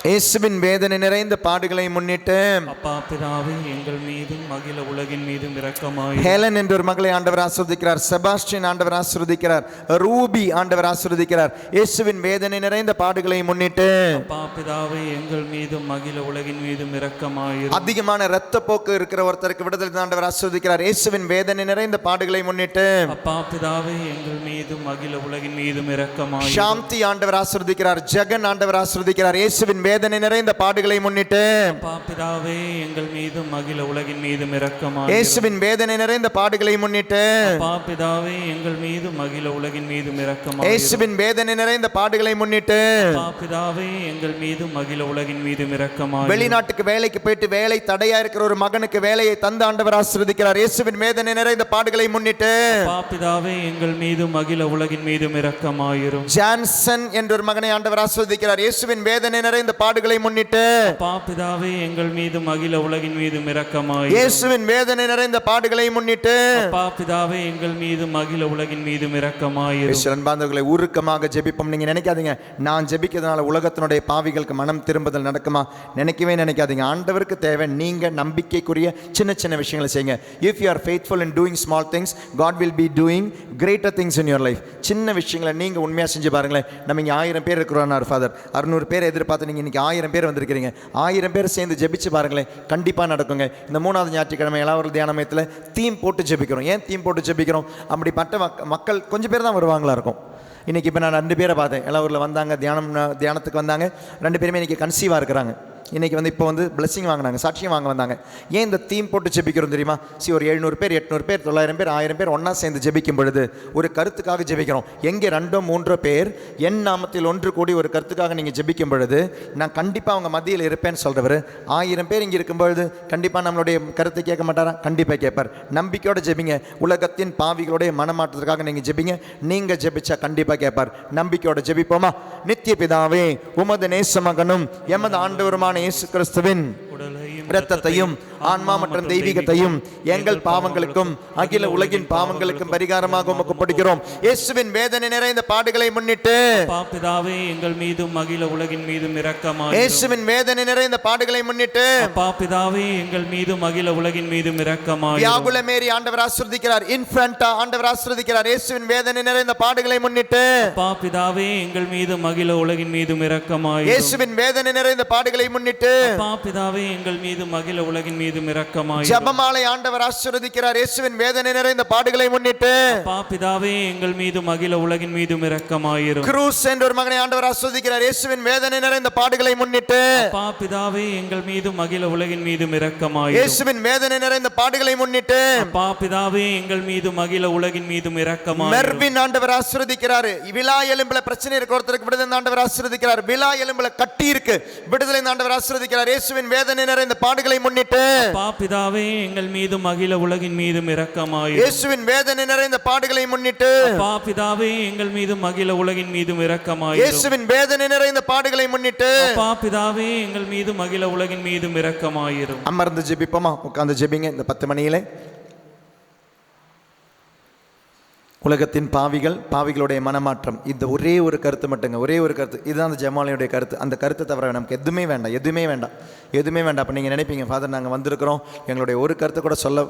இயேசுவின் வேதனை நிறைந்த பாடுகளை முன்னிட்டு, அப்பா பிதாவே எங்கள் மீதும் அகில உலகின் மீதும் இரக்கமாயிரும். ஹேலன் என்ற ஒரு மகளை ஆண்டவர் ஆசீர்வதிக்கிறார். செபாஸ்டியன் ஆண்டவர் ஆசீர்வதிக்கிறார். ரூபி ஆண்டவர் ஆசீர்வதிக்கிறார். இயேசுவின் வேதனை நிறைந்த பாடுகளை முன்னிட்டு, அப்பா பிதாவே எங்கள் மீதும் அகில உலகின் மீதும் இரக்கமாயிரும். அதிகமான இரத்தப்போக்கு இருக்கிற ஒருத்தருக்கு விடுதலை ஆண்டவர் ஆசீர்வதிக்கிறார். இயேசுவின் வேதனை நிறைந்த பாடுகளை முன்னிட்டு, அப்பா பிதாவே எங்கள் மீதும் அகில உலகின் மீதும் இரக்கமாயிரும். சாந்தி ஆண்டவர் ஆசீர்வதிக்கிறார். ஜெகன் ஆண்டவர் ஆசீர்வதிக்கிறார். இயேசுவின் வேதனை நிறைந்த பாடுகளை முன்னிட்டு, அப்பா பிதாவே எங்கள் மீதும் அகில உலகின் மீதும் இரக்கமாயிரும். இயேசுவின் வேதனை நிறைந்த பாடுகளை முன்னிட்டு, அப்பா பிதாவே எங்கள் மீதும் அகில உலகின் மீதும் இரக்கமாயிரும். இயேசுவின் வேதனை நிறைந்த பாடுகளை முன்னிட்டு, அப்பா பிதாவே எங்கள் மீதும் அகில உலகின் மீதும் இரக்கமாயிரும். வெளிநாட்டுக்கு வேலைக்கு போயிட்டு வேலை தடையா இருக்கிற ஒரு மகனுக்கு வேலையை தந்த ஆண்டவர் ஆசீர்வதிக்கிறார். இயேசுவின் வேதனை நிறைந்த பாடுகளை முன்னிட்டு, அப்பா பிதாவே எங்கள் மீதும் அகில உலகின் மீதும் இரக்கமாயிரும். ஜான்சன் என்ற ஒரு மகனை ஆண்டவர் ஆசீர்வதிக்கிறார். இயேசுவின் வேதனை நிறைந்த பாடுகளை முன்னிட்டு, அப்பா பிதாவே எங்கள் மீதும் அகில உலகின் மீதும் இரக்கமாயிரும். இயேசுவின் வேதனை நிறைந்த பாடுகளை முன்னிட்டு, அப்பா பிதாவே எங்கள் மீதும் அகில உலகின் மீதும் இரக்கமாயிரும். அன்பார்ந்தவர்களை உருக்கமாக ஜெபிப்போம். நீங்க நினைக்காதீங்க, நான் ஜெபிக்கிறதுனால உலகத்தினுடைய பாவிகளுக்கு மனம் திரும்புதல் நடக்குமா? நினைக்கவே நினைக்காதீங்க. ஆண்டவருக்கு தேவை நீங்க நம்பிக்கைக்குரிய சின்ன சின்ன விஷயங்களை செய்யுங்க. If you are faithful in doing small things, God will be doing greater things in your life. சின்ன விஷயங்களை நீங்க உண்மையா செஞ்சு பாருங்களேன். நம்ம இங்க 1000 பேர் இருக்கிறோம் ஃபாதர், 600 பேர் எதிர்பார்த்து நீங்க இன்னைக்கு 1000 பேர் வந்திருக்கிறீங்க. 1000 பேர் சேர்ந்து ஜெபிச்சு பாருங்களேன், கண்டிப்பாக நடக்குங்க. இந்த 3வது ஞாயிற்றுக்கிழமை எல்லாரும் தியான மையத்தில் தீம் போட்டு ஜெபிக்கிறோம். ஏன் தீம் போட்டு ஜெபிக்கிறோம்? அப்படிப்பட்ட மக்கள் கொஞ்சம் பேர் தான் வருவாங்களா இருக்கும். இன்றைக்கி இப்போ நான் 2 பேரை பார்த்தேன். எல்லா வந்தாங்க, தியானத்துக்கு வந்தாங்க. 2 பேருமே இன்றைக்கி கன்சீவாக இருக்கிறாங்க. இன்றைக்கி இப்போ பிளெஸிங் வாங்கினாங்க, சாட்சியம் வாங்க வந்தாங்க. ஏன் இந்த தீம் போட்டு ஜெபிக்கிறோம் தெரியுமா? ஒரு 700 பேர் 800 பேர் 900 பேர் 1000 பேர் ஒன்றா சேர்ந்து ஜெபிக்கும் பொழுது ஒரு கருத்துக்காக ஜெபிக்கிறோம். எங்கே 2 3 பேர் என் நாமத்தில் ஒன்று கூடி ஒரு கருத்துக்காக நீங்கள் ஜெபிக்கும் பொழுது நான் கண்டிப்பாக அவங்க மத்தியில் இருப்பேன்னு சொல்கிறவர் 1000 பேர் இங்கே இருக்கும்பொழுது கண்டிப்பாக நம்மளுடைய கருத்தை கேட்க மாட்டாரா? கண்டிப்பாக கேட்பார். நம்பிக்கையோடு ஜெபிங்க. உலகத்தின் பாவிகளுடைய மனமாற்றத்திற்காக நீங்கள் ஜெபிங்க. நீங்கள் ஜெபிச்சா கண்டிப்பாக கேட்பார். நம்பிக்கையோடு ஜெபிப்போமா? நித்திய பிதாவே, உமது நேச மகனும் எமது ஆண்டவருமான இயேசு கிறிஸ்துவின் இரத்தத்தையும் ஆன்மா மற்றும் தெய்வீகத்தையும் எங்கள் பாவங்களுக்கும் அகில உலகின் பாவங்களுக்கும் பரிகாரமாக உமக்கு கொடுக்கிறோம். இயேசுவின் வேதனை நிறைந்த பாடுகளை முன்னிட்டு, அப்பா பிதாவே எங்கள் மீதும் அகில உலகின் மீதும் இரக்கமாயிரும். இயேசுவின் வேதனை நிறைந்த பாடுகளை முன்னிட்டு, அப்பா பிதாவே எங்கள் மீதும் அகில உலகின் மீதும் இரக்கமாயிரும். வியாகுல மேரி ஆண்டவர் ஆசீர்வதிக்கிறார். இன்ஃபன்டா ஆண்டவர் ஆசீர்வதிக்கிறார். இயேசுவின் வேதனை நிறைந்த பாடுகளை முன்னிட்டு, அப்பா பிதாவே எங்கள் மீதும் அகில உலகின் மீதும் இரக்கமாயிரும். இயேசுவின் வேதனை நிறைந்த பாடுகளை முன்னிட்டு, அப்பா பிதாவே எங்கள் மீதும் அகில உலகின் மீதும் இரக்கமாயிரும். ஜெபமாலை ஆண்டவர் ஆசீர்வதிக்கிறார். இயேசுவின் வேதனை நிறைந்த பாடுகளை முன்னிட்டு, அப்பா பிதாவே எங்கள் மீதும் அகில உலகின் மீதும் இரக்கமாயிரும். க்ரூஸ் என்ற ஒரு மகனை ஆண்டவர் ஆசீர்வதிக்கிறார். இயேசுவின் வேதனை நிறைந்த பாடுகளை முன்னிட்டு, அப்பா பிதாவே எங்கள் மீதும் அகில உலகின் மீதும் இரக்கமாயிரும். இயேசுவின் வேதனை நிறைந்த பாடுகளை முன்னிட்டு, அப்பா பிதாவே எங்கள் மீதும் அகில உலகின் மீதும் இரக்கமாயிரும். மெர்வின் ஆண்டவர் ஆசீர்வதிக்கிறார். விலா எலும்புல பிரச்சனை இருக்க ஒருத்தருக்கு விடுதலை ஆண்டவர் ஆசீர்வதிக்கிறார். விலா எலும்புல கட்டி இருக்கு, விடுதலை ஆண்டவர் ஆசீர்வதிக்கிறார். இயேசுவின் வேதனை நிறைந்த பாடுகளை முன்னிட்டு அப்பா பிதாவே எங்கள் மீது மகிழ உலகின் மீதும் இரக்கமாயிரும். இயேசுவின் வேதனை நிறைந்த பாடுகளை முன்னிட்டு அப்பா பிதாவே எங்கள் மீது மகிழ உலகின் மீதும் இரக்கமாயிரும். இயேசுவின் வேதனை நிறைந்த பாடுகளை முன்னிட்டு அப்பா பிதாவே எங்கள் மீது மகிழ உலகின் மீதும் இரக்கமாயிரும். அமர்ந்து ஜெபிப்போமா? உட்கார்ந்து ஜெபிங்க. இந்த 10 மணியிலே உலகத்தின் பாவிகளுடைய மனமாற்றம், இந்த ஒரே ஒரு கருத்து மட்டுங்க, ஒரே ஒரு கருத்து. இதுதான் அந்த ஜெமாலியுடைய கருத்து. அந்த கருத்தை தவிர நமக்கு எதுவுமே வேண்டாம். அப்போ நீங்கள் நினைப்பீங்க, ஃபாதர் நாங்கள் வந்திருக்கிறோம், எங்களுடைய ஒரு கருத்தை கூட சொல்ல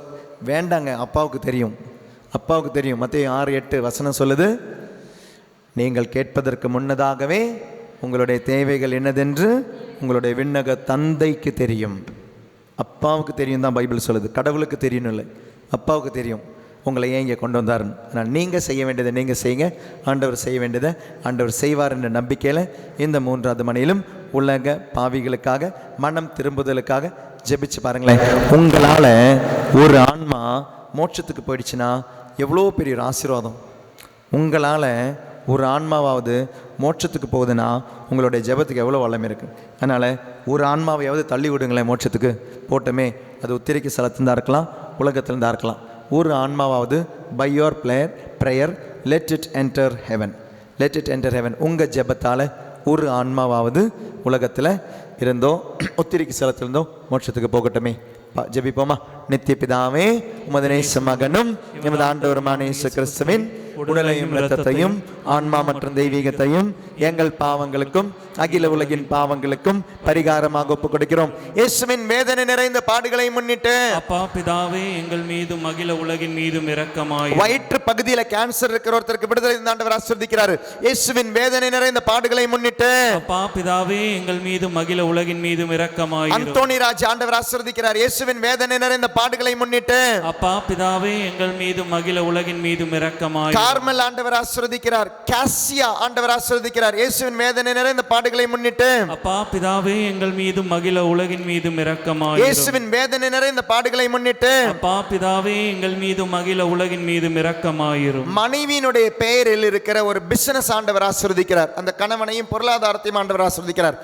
வேண்டாங்க. அப்பாவுக்கு தெரியும். மத்தேயு 6:8 வசனம் சொல்லுது, நீங்கள் கேட்பதற்கு முன்னதாகவே உங்களுடைய தேவைகள் என்னதென்று உங்களுடைய விண்ணக தந்தைக்கு தெரியும். அப்பாவுக்கு தெரியும் தான் பைபிள் சொல்லுது. கடவுளுக்கு தெரியணும் இல்லை, அப்பாவுக்கு தெரியும் உங்களை ஏன் இங்கே கொண்டு வந்தாருன்னு. ஆனால் நீங்கள் செய்ய வேண்டியதை நீங்கள் செய்யுங்க, ஆண்டவர் செய்ய வேண்டியதை ஆண்டவர் செய்வார் என்ற நம்பிக்கையில் இந்த 3வது மணியிலும் உலக பாவிகளுக்காக, மனம் திரும்புதலுக்காக ஜெபிச்சு பாருங்களேன். உங்களால் ஒரு ஆன்மா மோட்சத்துக்கு போயிடுச்சுன்னா எவ்வளோ பெரிய ஒரு ஆசீர்வாதம். உங்களால் ஒரு ஆன்மாவாவது மோட்சத்துக்கு போகுதுன்னா உங்களுடைய ஜெபத்துக்கு எவ்வளோ வல்லமை இருக்குது. அதனால் ஒரு ஆன்மாவையாவது தள்ளி விடுங்களேன் மோட்சத்துக்கு. போட்டோமே, அது உத்திரிக்கை ஸ்தலத்தில்தான் இருக்கலாம், உலகத்தில்தான் இருக்கலாம். ஒரு ஆன்மாவாவது by your prayer let it enter heaven. உங்கள் ஜெபத்தால் ஒரு ஆன்மாவாவது உலகத்தில் இருந்தோ உத்திரிக்கை ஸ்தலத்திலிருந்தோ மோட்சத்துக்கு போகட்டுமே. ஜெபிப்போமா? நித்திய பிதாவே, உமது நேச மகனும் எமது ஆண்டவருமான இயேசு கிறிஸ்துவின் உடலையும் இரத்தத்தையும் ஆன்மா மற்றும் தெய்வீகத்தையும் எங்கள் பாவங்களுக்கும் அகில உலகின் பாவங்களுக்கும் பரிகாரமாக ஒப்புக் கொடுக்கிறோம். இயேசுவின் வேதனை நிறைந்த பாடுகளை முன்னிட்டு அப்பா பிதாவே எங்கள் மீது மகிழ உலகின் மீதும் இரக்கமாயிரும். வயிற்று பகுதியில் கேன்சர் இருக்கிற ஒருத்தருக்கு விடுதலை ஆண்டவர் ஆசீர்வதிக்கிறார். இயேசுவின் வேதனை நிறைந்த பாடுகளை முன்னிட்டு அப்பா பிதாவே எங்கள் மீது மகிழ உலகின் மீதும் இரக்கமாயிரும். அந்தோனி ராஜ் ஆண்டவர் ஆசீர்வதிக்கிறார். இயேசுவின் வேதனை நிறைந்த பாடுகளை முன்னிட்டு அப்பா பிதாவே எங்கள் மீது மகிழ உலகின் மீதும் இரக்கமாயிரும். கார்மல் ஆண்டவர் ஆசீர்வதிக்கிறார். காசியா ஆண்டவர் ஆசீர்வதிக்கிறார். இயேசுவின் வேதனை நிறைந்த பாடுகளை முன்னிட்டு அப்பா பிதாவே எங்கள் மீது மகிழ உலகின் மீதும் இரக்கமாயிரும். இயேசுவின் வேதனை நிறைந்த பாடுகளை முன்னிட்டு அப்பா பிதாவே எங்கள் மீது மகிழ உலகின் மீதும் இரக்கமாயிரும். மனைவியினுடைய பெயரில் இருக்கிற ஒரு பிசினஸ் ஆண்டவர் ஆசீர்வதிக்கிறார். அந்த கணவனையும் பொருளாதாரத்தையும் ஆண்டவர் ஆசீர்வதிக்கிறார்.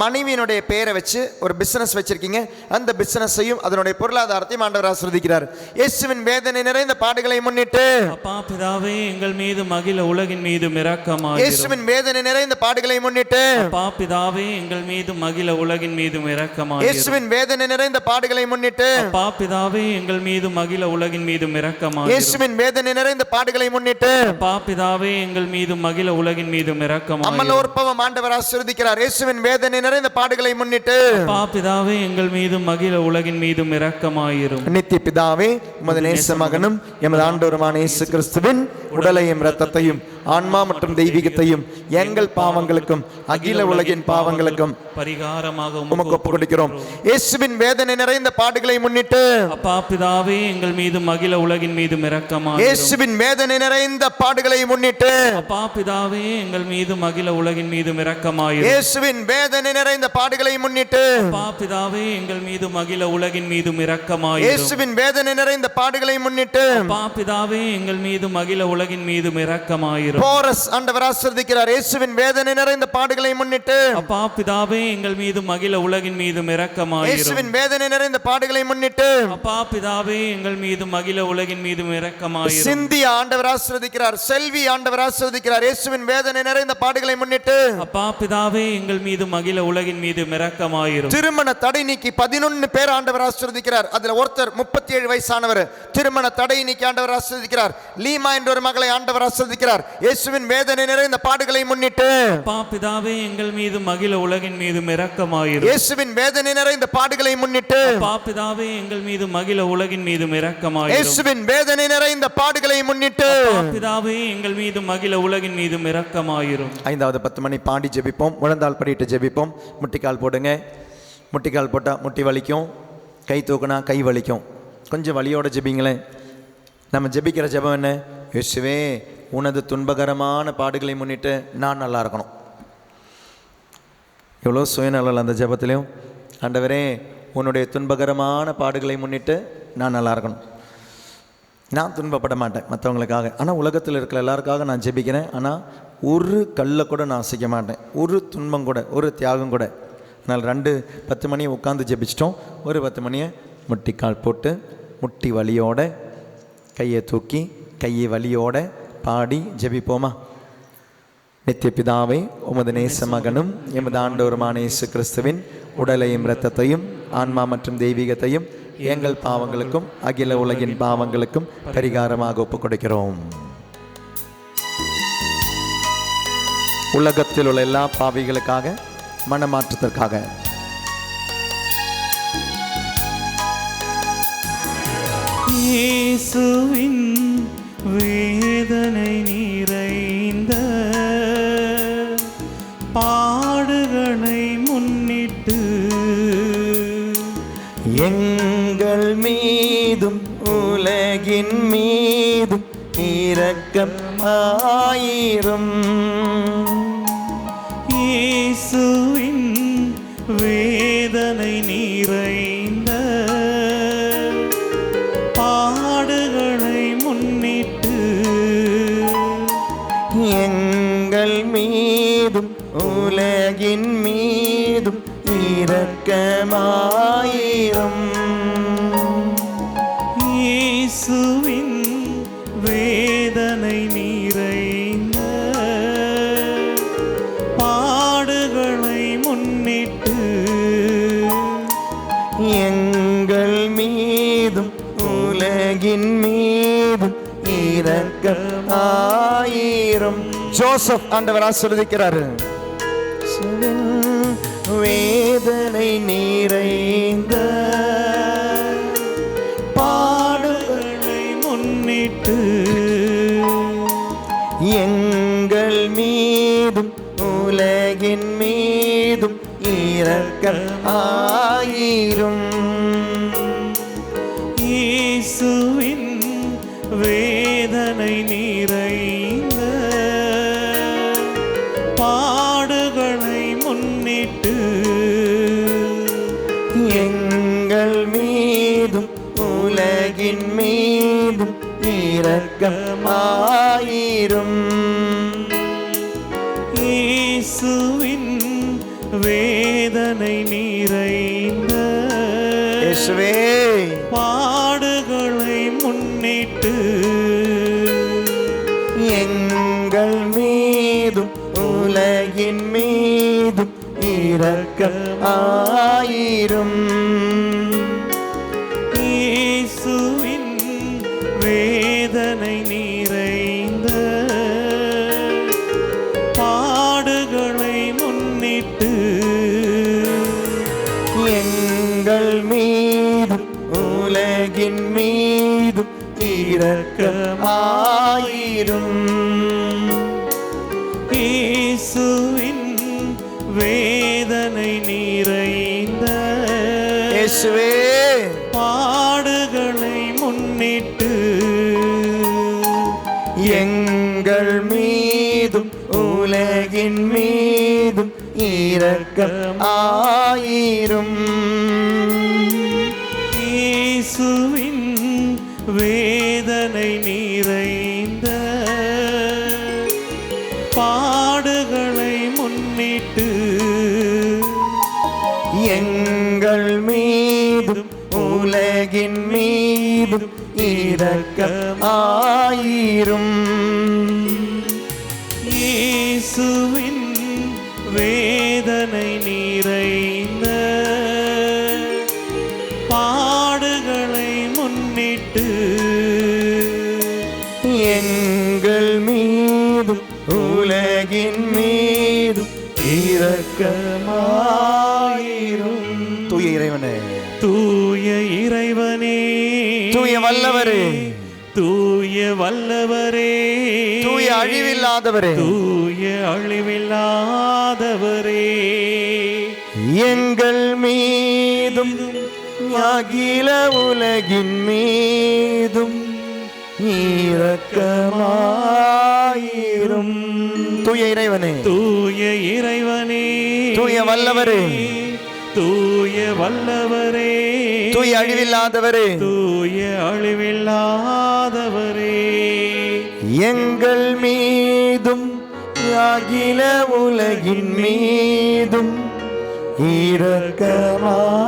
மனைவியினுடைய பெயரை வச்சு ஒரு பிசினஸ் வச்சிருக்கீங்க, அந்த பிசினஸையும் அதனுடைய பொருளாதாரத்தையும் ஆண்டவர் ஆசீர்வதிக்கிறார். இயேசுவின் வேதனை நிறைந்த பாடுகளை முன்னிட்டு அப்பா பிதாவே எங்கள் மீது மகிழ உலகின் மீதும் இரக்கமாயிரும். இயேசுவின் வேதனை நிறைந்த பாடுகளை முன்னிட்டு அப்பா பிதாவே எங்கள் மீது மகிழ உலகின் மீதும் இரக்கமாயிரும். இயேசுவின் வேதனை நிறைந்த பாடுகளை முன்னிட்டு அப்பா பிதாவே எங்கள் மீது மகிழ உலகின் மீதும் இரக்கமாயிரும். இயேசுவின் வேதனை நிறைந்த பாடுகளை முன்னிட்டு அப்பா பிதாவே எங்கள் மீது மகிழ உலகின் மீதும் இரக்கமாயிரும். அமலோற்பவம் ஆண்டவர் ஆசீர்வதிக்கிறார். இயேசுவின் வேதனை நிறைந்த பாடுகளை முன்னிட்டு அப்பா பிதாவே எங்கள் மீது மகிழ உலகின் மீதும் இரக்கமாயிரும். நித்திய பிதாவே, உமது நேச மகனும் எமது ஆண்டவருமான இயேசு கிறிஸ்துவின் உடலையும் இரத்தத்தையும் ஆன்மா மற்றும் தெய்வீகத்தையும் எங்கள் பாவங்களுக்கும் அகில உலகின் பாவங்களுக்கும் பரிகாரமாக உமக்கு ஒப்புக் கொடுக்கிறோம். இயேசுவின் வேதனை நிறைந்த பாடுகளை முன்னிட்டு அப்பா பிதாவே எங்கள் மீது மகிழ உலகின் மீதும் இரக்கமாயிரும். இயேசுவின் வேதனை நிறைந்த பாடுகளை முன்னிட்டு அப்பா பிதாவே எங்கள் மீது மகிழ உலகின் மீதும் இரக்கமாயிரும். இயேசுவின் வேதனை நிறைந்த பாடுகளை முன்னிட்டு அப்பா பிதாவே எங்கள் மீது மகிழ உலகின் மீதும் இரக்கமாயிரும். இயேசுவின் வேதனை நிறைந்த பாடுகளை முன்னிட்டு அப்பா பிதாவே எங்கள் மீது மகிழ உலகின் மீதும் இரக்கமாயிரும். போரஸ் ஆண்டவர் ஆசீர்வதிக்கிறார். இயேசுவின் வேதனை நிறைந்த பாடுகளை முன்னிட்டு அப்பா பிதாவே எங்கள் மீது மகிழ உலகின் மீதும் இரக்கமாயிரும். இயேசுவின் வேதனை நிறைந்த பாடுகளை முன்னிட்டு அப்பா பிதாவே எங்கள் மீது மகிழ உலகின் மீதும் இரக்கமாயிரும். சிந்தியா ஆண்டவர் ஆசீர்வதிக்கிறார். செல்வி ஆண்டவர் ஆசீர்வதிக்கிறார். இயேசுவின் வேதனை நிறைந்த பாடுகளை முன்னிட்டு அப்பா பிதாவே எங்கள் மீது மகிழ உலகின் மீதும் இரக்கமாயிரும். திருமண தடை நீக்கி 11 பேர் ஆண்டவர் ஆசீர்வதிக்கிறார். அதுல ஒருத்தர் 37 வயசானவர். திருமண தடை நீக்கி ஆண்டவர் ஆசீர்வதிக்கிறார். லீமா என்ற ஒரு மகளை ஆண்டவர் ஆசீர்வதிக்கிறார். இயேசுவின் வேதனை நிறைந்த பாடுகளை முன்னிட்டு அப்பா பிதாவே எங்கள் மீது மகிழ உலகின் மீதும் இரக்கமாயிரும். இயேசுவின் வேதனை நிறைந்த பாடுகளை முன்னிட்டு அப்பா பிதாவே எங்கள் மீது மகிழ உலகின் மீதும் இரக்கமாயிரும். இயேசுவின் வேதனை நிறைந்த பாடுகளை முன்னிட்டு அப்பா பிதாவே எங்கள் மீது மகிழ உலகின் மீதும் இரக்கமாயிரும். 5வது 10 மணி பாடி ஜெபிப்போம். முழந்தாள் படிட்டு ஜெபிப்போம். முட்டிக்கால் போடுங்க. முட்டிக்கால் போட்டால் முட்டி வலிக்கும், கை தூக்குனா கை வலிக்கும். கொஞ்சம் வலியோட ஜெபிங்களேன். நம்ம ஜெபிக்கிற ஜெபம் என்ன? இயேசுவே, உனது துன்பகரமான பாடுகளை முன்னிட்டு நான் நல்லா இருக்கணும். எவ்வளோ சுயநலம் அந்த ஜெபத்திலையும். ஆண்டவரே, உன்னுடைய துன்பகரமான பாடுகளை முன்னிட்டு நான் நல்லா இருக்கணும். நான் துன்பப்பட மாட்டேன் மற்றவங்களுக்காக, ஆனால் உலகத்தில் இருக்கிற எல்லாருக்காக நான் ஜெபிக்கிறேன். ஆனால் ஒரு கல்லை கூட நான் அசைக்க மாட்டேன், ஒரு துன்பம் கூட, ஒரு தியாகம் கூட. அதனால் 10 மணியை உட்காந்து ஜெபிச்சிட்டோம். ஒரு 10 மணியை முட்டிக்கால் போட்டு முட்டி வலியோட கையை தூக்கி கையை வலியோட பாடி ஜெபிப்போமா? நித்திய பிதாவே, உமது நேச மகனும் எமது ஆண்டவருமான இயேசு கிறிஸ்துவின் உடலையும் இரத்தத்தையும் ஆன்மா மற்றும் தெய்வீகத்தையும் எங்கள் பாவங்களுக்கும் அகில உலகின் பாவங்களுக்கும் பரிகாரமாக ஒப்புக் கொடுக்கிறோம். உலகத்தில் உள்ள எல்லா பாவிகளுக்காக மனமாற்றத்திற்காக இயேசுவின் வேதனை நிறைந்த பாடுகளை முன்னிட்டு எங்கள் மீதும் உலகின் மீதும் இரக்கம் ஆயிரும். இயேசுவின் வேதனை நிறைந்த பாடுகளை முன்னிட்டு எங்கள் மீதும் உலகின் மீதும் இரக்கமாயிரும். இயேசுவின் வேதனை நிறைந்த பாடுகளை முன்னிட்டு எங்கள் மீதும் உலகின் மீதும் இரக்கமாயிரும். ஜோசப் ஆண்டவர் ஆசீர்வதிக்கிறார். வேதனை நிறைந்த பாடுகளை முன்னிட்டு எங்கள் மீதும் உலகின் மீதும் இரக்கம் ஆயிரும். இயேசுவின் வேதனை நிறைந்த பாடுகளை முன்னிட்டு எங்கள் மீதும் உலகின் மீதும் இரக்கமாயிரும். இயேசுவின் வேதனை நிறைந்த இயேசுவே பாடுகளை முன்னிட்டு எங்கள் மீதும் உலகின் மீதும் இரக்கமாயிரும். இயேசுவின் வேதனை நிறைந்த பாடுகளை முன்னிட்டு எங்கள் மீதும் உலகின் மீதும் இரக்கமாயிரும். இயேசுவின் வேதனை நிறைந்த இயேசுவே பாடுகளை முன்னிட்டு எங்கள் மீதும் உலகின் மீதும் இரக்கமாயிரும். இயேசுவின் வேதனை நிறைந்த பாடுகளை முன்னிட்டு எங்கள் மீதும் உலகின் மீதும் இரக்கமாயிரும். இயேசுவின் வேதனை நிறைந்த பாடுகளை முன்னிட்டு எங்கள் மீதும் உலகின் மீதும் இரக்கமாயிரும். தூய இறைவனே, தூய இறைவனே, தூய வல்லவரே, தூய வல்லவரே, தூய அழிவில்லாதவரே, தூய அழிவில்லாதவரே, எங்கள் மீதும் அகில உலகின் மீதும் இரக்கமாயிரும். தூய இறைவனே, தூய இறைவனே, தூய வல்லவரே, தூய வல்லவரே, தூய அழிவில்லாதவரே, தூய அழிவில்லாதவரே, எங்கள் மீதும் அகில உலகின் மீதும் இரக்கமாயிரும்.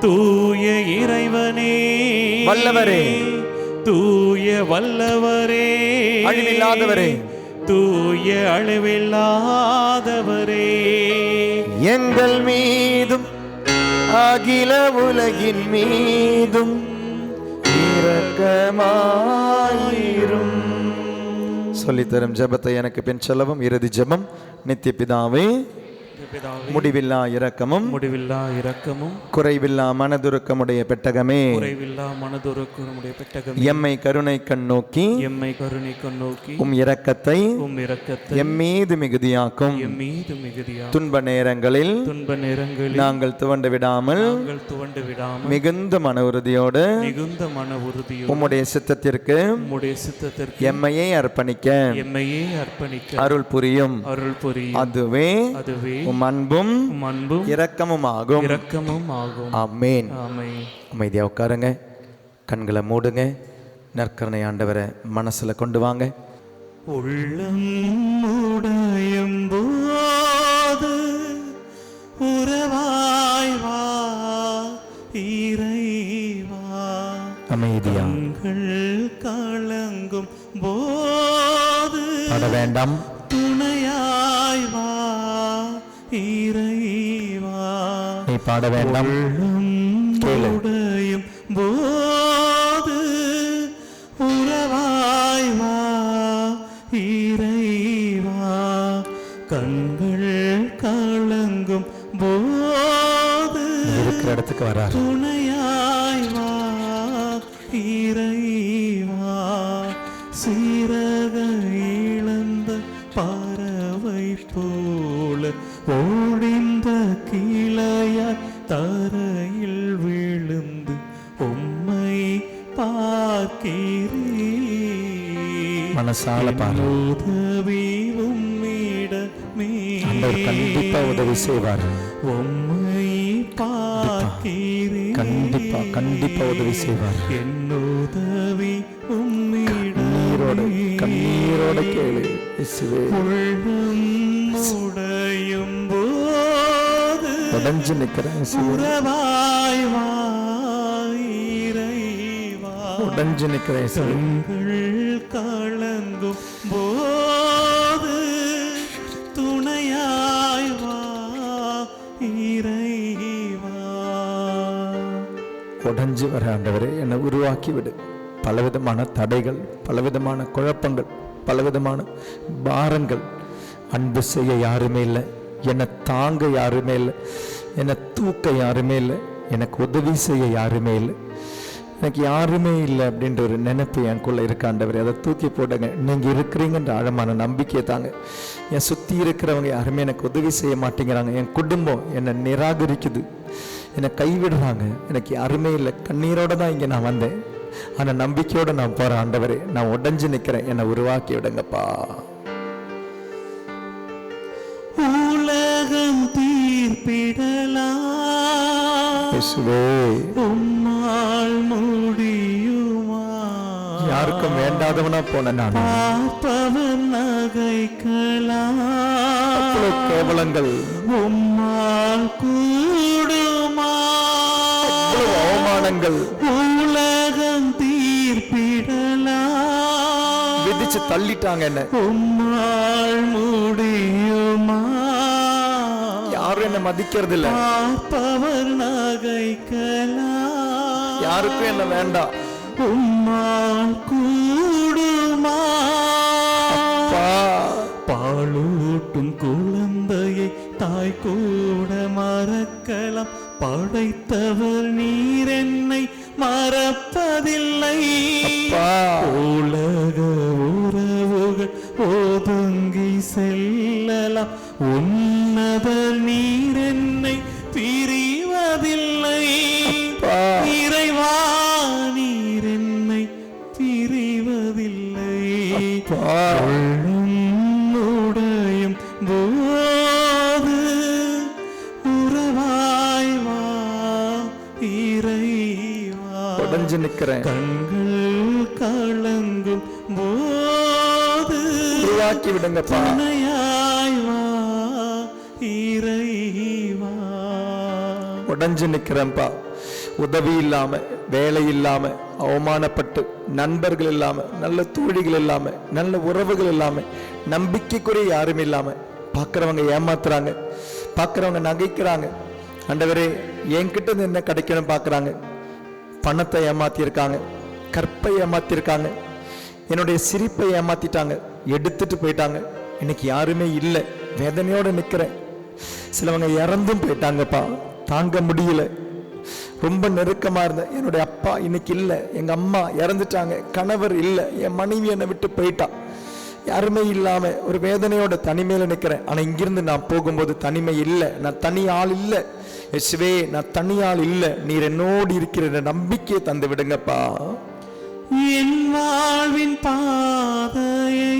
தூய இறைவனே, வல்லவரே, தூய வல்லவரே, அழிவில்லாதவரே, தூய அழிவில்லாதவரே, எங்கள் மீதும் அகில உலகின் மீதும் இரக்கமாயிரும். சொல்லித்தரும் ஜெபத்தை எனக்கு பின் சொல்லவும். இறுதி ஜெபம். நித்திய பிதாவே, முடிவில்லா இரக்கமும் முடிவில்லா இரக்கமும் குறைவில்லா மனதுருக்கமுடைய பெட்டகமே, குறைவில்லா மனதுருக்கமுடைய பெட்டகமே, எம்மை கருணை கண்ணோக்கி எம்மை கருணை கண்ணோக்கி உம் இரக்கத்தை எம்மீது மிகுதியாக்கும். துன்ப நேரங்களில் நாங்கள் துவண்டு விடாமல் மிகுந்த மன உறுதியோடு உம்முடைய சித்தத்திற்கு எம்மையே அர்ப்பணிக்க அருள் புரியும். அதுவே உம் அன்பும் இரக்கமும் ஆகும். ஆமென். அமைதியா உட்காருங்க, கண்களை மூடுங்க. நற்கருணை ஆண்டவரை மனசுல கொண்டு வாங்க. உள்ளம் உடையும் போது உறவாய் வா இறைவா, அமைதியா கலங்கும் போது பாட வேண்டாம். துணையாய் வா இறைவா, நீ பாட வேண்டாம். உடையும் போது உறவாய் வா இறைவா, கண்கள் கலங்கும் போது இருக்கிற இடத்துக்கு வரார். துணையாய் வா இறைவா, சீரக இழந்த பறவை போல ஓடிந்த கிளையாய் தரையில் விழுந்து உம்மை பார்க்கிறேன். மனசால பாரு. உதவி உம்மிடமே, கண்டிப்பா உதவி செய்வார். உம்மை பார்க்கிறேன். கண்டிப்பா கண்டிப்பா உதவி செய்வார். என் உதவி உம்மிடமே, கண்ணீரோட கேளு. உள்ளம் உடையும் போது உடைஞ்சு நிக்கிறேன். உறவாய் வா இறைவா, உடைஞ்சு நிக்கிறேன். கண்கள் கலங்கும் போது துணையாய் வா இறைவா. உடைஞ்சு வர ஆண்டவரே, என்னை உருவாக்கி விடு. பலவிதமான தடைகள், பலவிதமான குழப்பங்கள், பலவிதமான பாரங்கள். அன்பு செய்ய யாருமே இல்லை, என்னை தாங்க யாருமே இல்லை, என்னை தூக்க யாருமே இல்லை, எனக்கு உதவி செய்ய யாருமே இல்லை, எனக்கு யாருமே இல்லை அப்படின்ற ஒரு நினைப்பு எனக்குள்ள இருக்காண்டவர். அதை தூக்கி போடுங்க. நீங்கள் இருக்கிறீங்கன்ற ஆழமான நம்பிக்கையை தாங்க. என் சுற்றி இருக்கிறவங்க யாருமே எனக்கு உதவி செய்ய மாட்டேங்கிறாங்க. என் குடும்பம் என்னை நிராகரிக்குது, என்னை கைவிடுறாங்க, எனக்கு யாருமே இல்லை. கண்ணீரோடு தான் இங்கே நான் வந்தேன். ஆனால் நம்பிக்கையோடு நான் போகிறேன். ஆண்டவரே, நான் உடைஞ்சு நிற்கிறேன், என்னை உருவாக்கி விடுங்கப்பா. உலகம் தீர்ப்பிடலாம், உம்மால் முடியுமா? யாருக்கும் வேண்டாதவனா போன நான் பார்ப்பவன் நகைக்கலாம், கேவலங்கள் உம்மால் கூடுமா? அவமானங்கள் உலகம் தீர்ப்பிடலாம், விதிச்சு தள்ளிட்டாங்க என்ன. உம்மால் முடியுமா? யாரும் என்ன மதிக்கிறது இல்ல. பார்ப்பவர் நகைக்கலாம், யாருக்கும் என்ன வேண்டாம். உம்மால் கூடுமா? பாலூட்டும் குழந்தையை தாய் கூட மறக்கலாம், படைத்தவர் நீர் என்னை மறப்பதில்லை. உலக உறவுகள் ஒதுங்கி செல்லலாம், உன்னதர் நீர் என்னை பிரிவதில்லை. இறைவா, நீர் என்னை பிரிவதில்லை. உடையும் போது உறவாய் வா இறைவா, உடைஞ்சு நிக்கிறேன். கண்கள் கலங்கும் போது உருவாக்கி விடுங்கப்பா. துணையாய் வா இறைவா. உடஞ்சு நிற்கிறேன்ப்பா. உதவி இல்லாம, வேலை இல்லாம, அவமானப்பட்டு, நண்பர்கள் இல்லாம, நல்ல தோழிகள் இல்லாம, நல்ல உறவுகள் இல்லாம, நம்பிக்கைக்குரிய யாரும் இல்லாம, பார்க்குறவங்க ஏமாத்துறாங்க, பார்க்குறவங்க நகைக்கிறாங்க. ஆண்டவரே, என்கிட்ட இருந்து என்ன கிடைக்கணும் பார்க்குறாங்க. பணத்தை ஏமாத்தியிருக்காங்க, கற்பை ஏமாத்திருக்காங்க, என்னுடைய சிரிப்பை ஏமாத்திட்டாங்க, எடுத்துட்டு போயிட்டாங்க. இன்னைக்கு யாருமே இல்லை, வேதனையோடு நிற்கிறேன். சிலவங்க இறந்தும் போயிட்டாங்கப்பா, தாங்க முடியல. ரொம்ப நெருக்கமா இருந்தேன். என்னுடைய அப்பா இன்னைக்கு இல்லை, எங்க அம்மா இறந்துட்டாங்க, கணவர் இல்லை, என் மனைவி என்னை விட்டு போயிட்டா. யாருமே இல்லாம ஒரு வேதனையோட தனிமையில நிற்கிறேன். ஆனா இங்கிருந்து நான் போகும்போது தனிமை இல்லை, நான் தனி ஆள் இல்லை. இயேசுவே, நான் தனி ஆள் இல்லை, நீர் என்னோடு இருக்கிற நம்பிக்கையை தந்து விடுங்கப்பா. என் வாழ்வின் பாதையை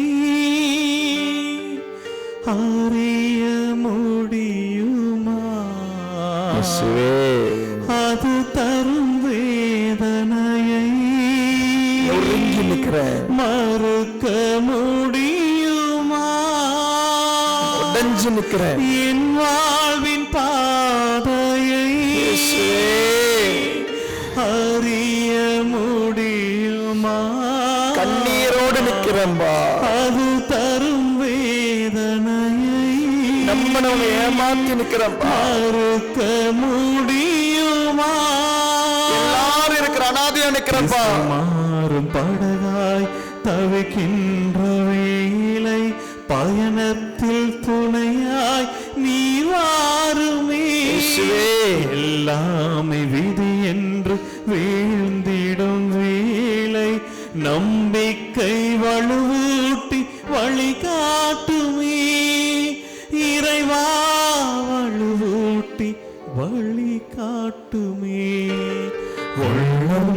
அறிய முடியுமா? அது தரும் வேதனையை ஒருங்கி நிற்கிறேன், மறுக்க முடியுமா? உடைஞ்சு நிற்கிறேன். என் வாழ்வின் பாதையை அறிய முடியுமா? கண்ணீரோடு நிற்கிறேன்பா. அது தரும் வேதனையை நம்மளவங்க ஏமாத்தி நிற்கிறேன்பா. மறுக்க முடியுமா? எல்லாரும் இருக்கிற அனாதையா நிற்கிறேன்பா. மாறும் படகாய் தவிக்கின்ற வேளை, பயணத்தில் துணையாய் நீ வாருமே. எல்லாமே விதி என்று வீழ்ந்திடும் வேளை, நம்பிக்கை வலுவூட்டி வழிகாட்டுமே. இறைவா, வலுவூட்டி வழிகாட்டுமே. உள்ளம்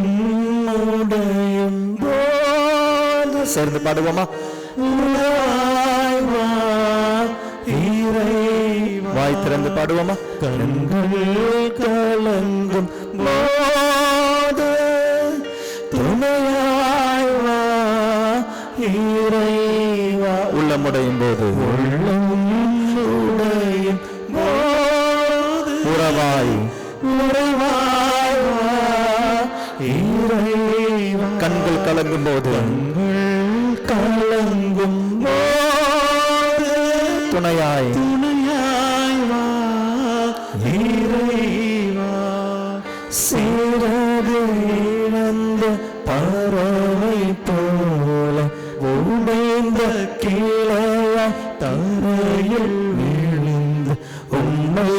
உடையும் போது சேர்ந்து பாடுவோமா? வாய் திறந்து பாடுவோமா? கண்கள் கலங்கும் போது துணையாய் வா இறைவா. உள்ளமுடையும் போது, உள்ளமுடையும் போது உறவாய் உறைவாய் வா இறைவா. கண்கள் கலங்கும் போது, கலங்கும் போது துணையாய் துணையாய் வா இறைவா. சிறகு இழந்த பறவை போல உடைந்த கிளையாய் தரையில் விழுந்து உம்மை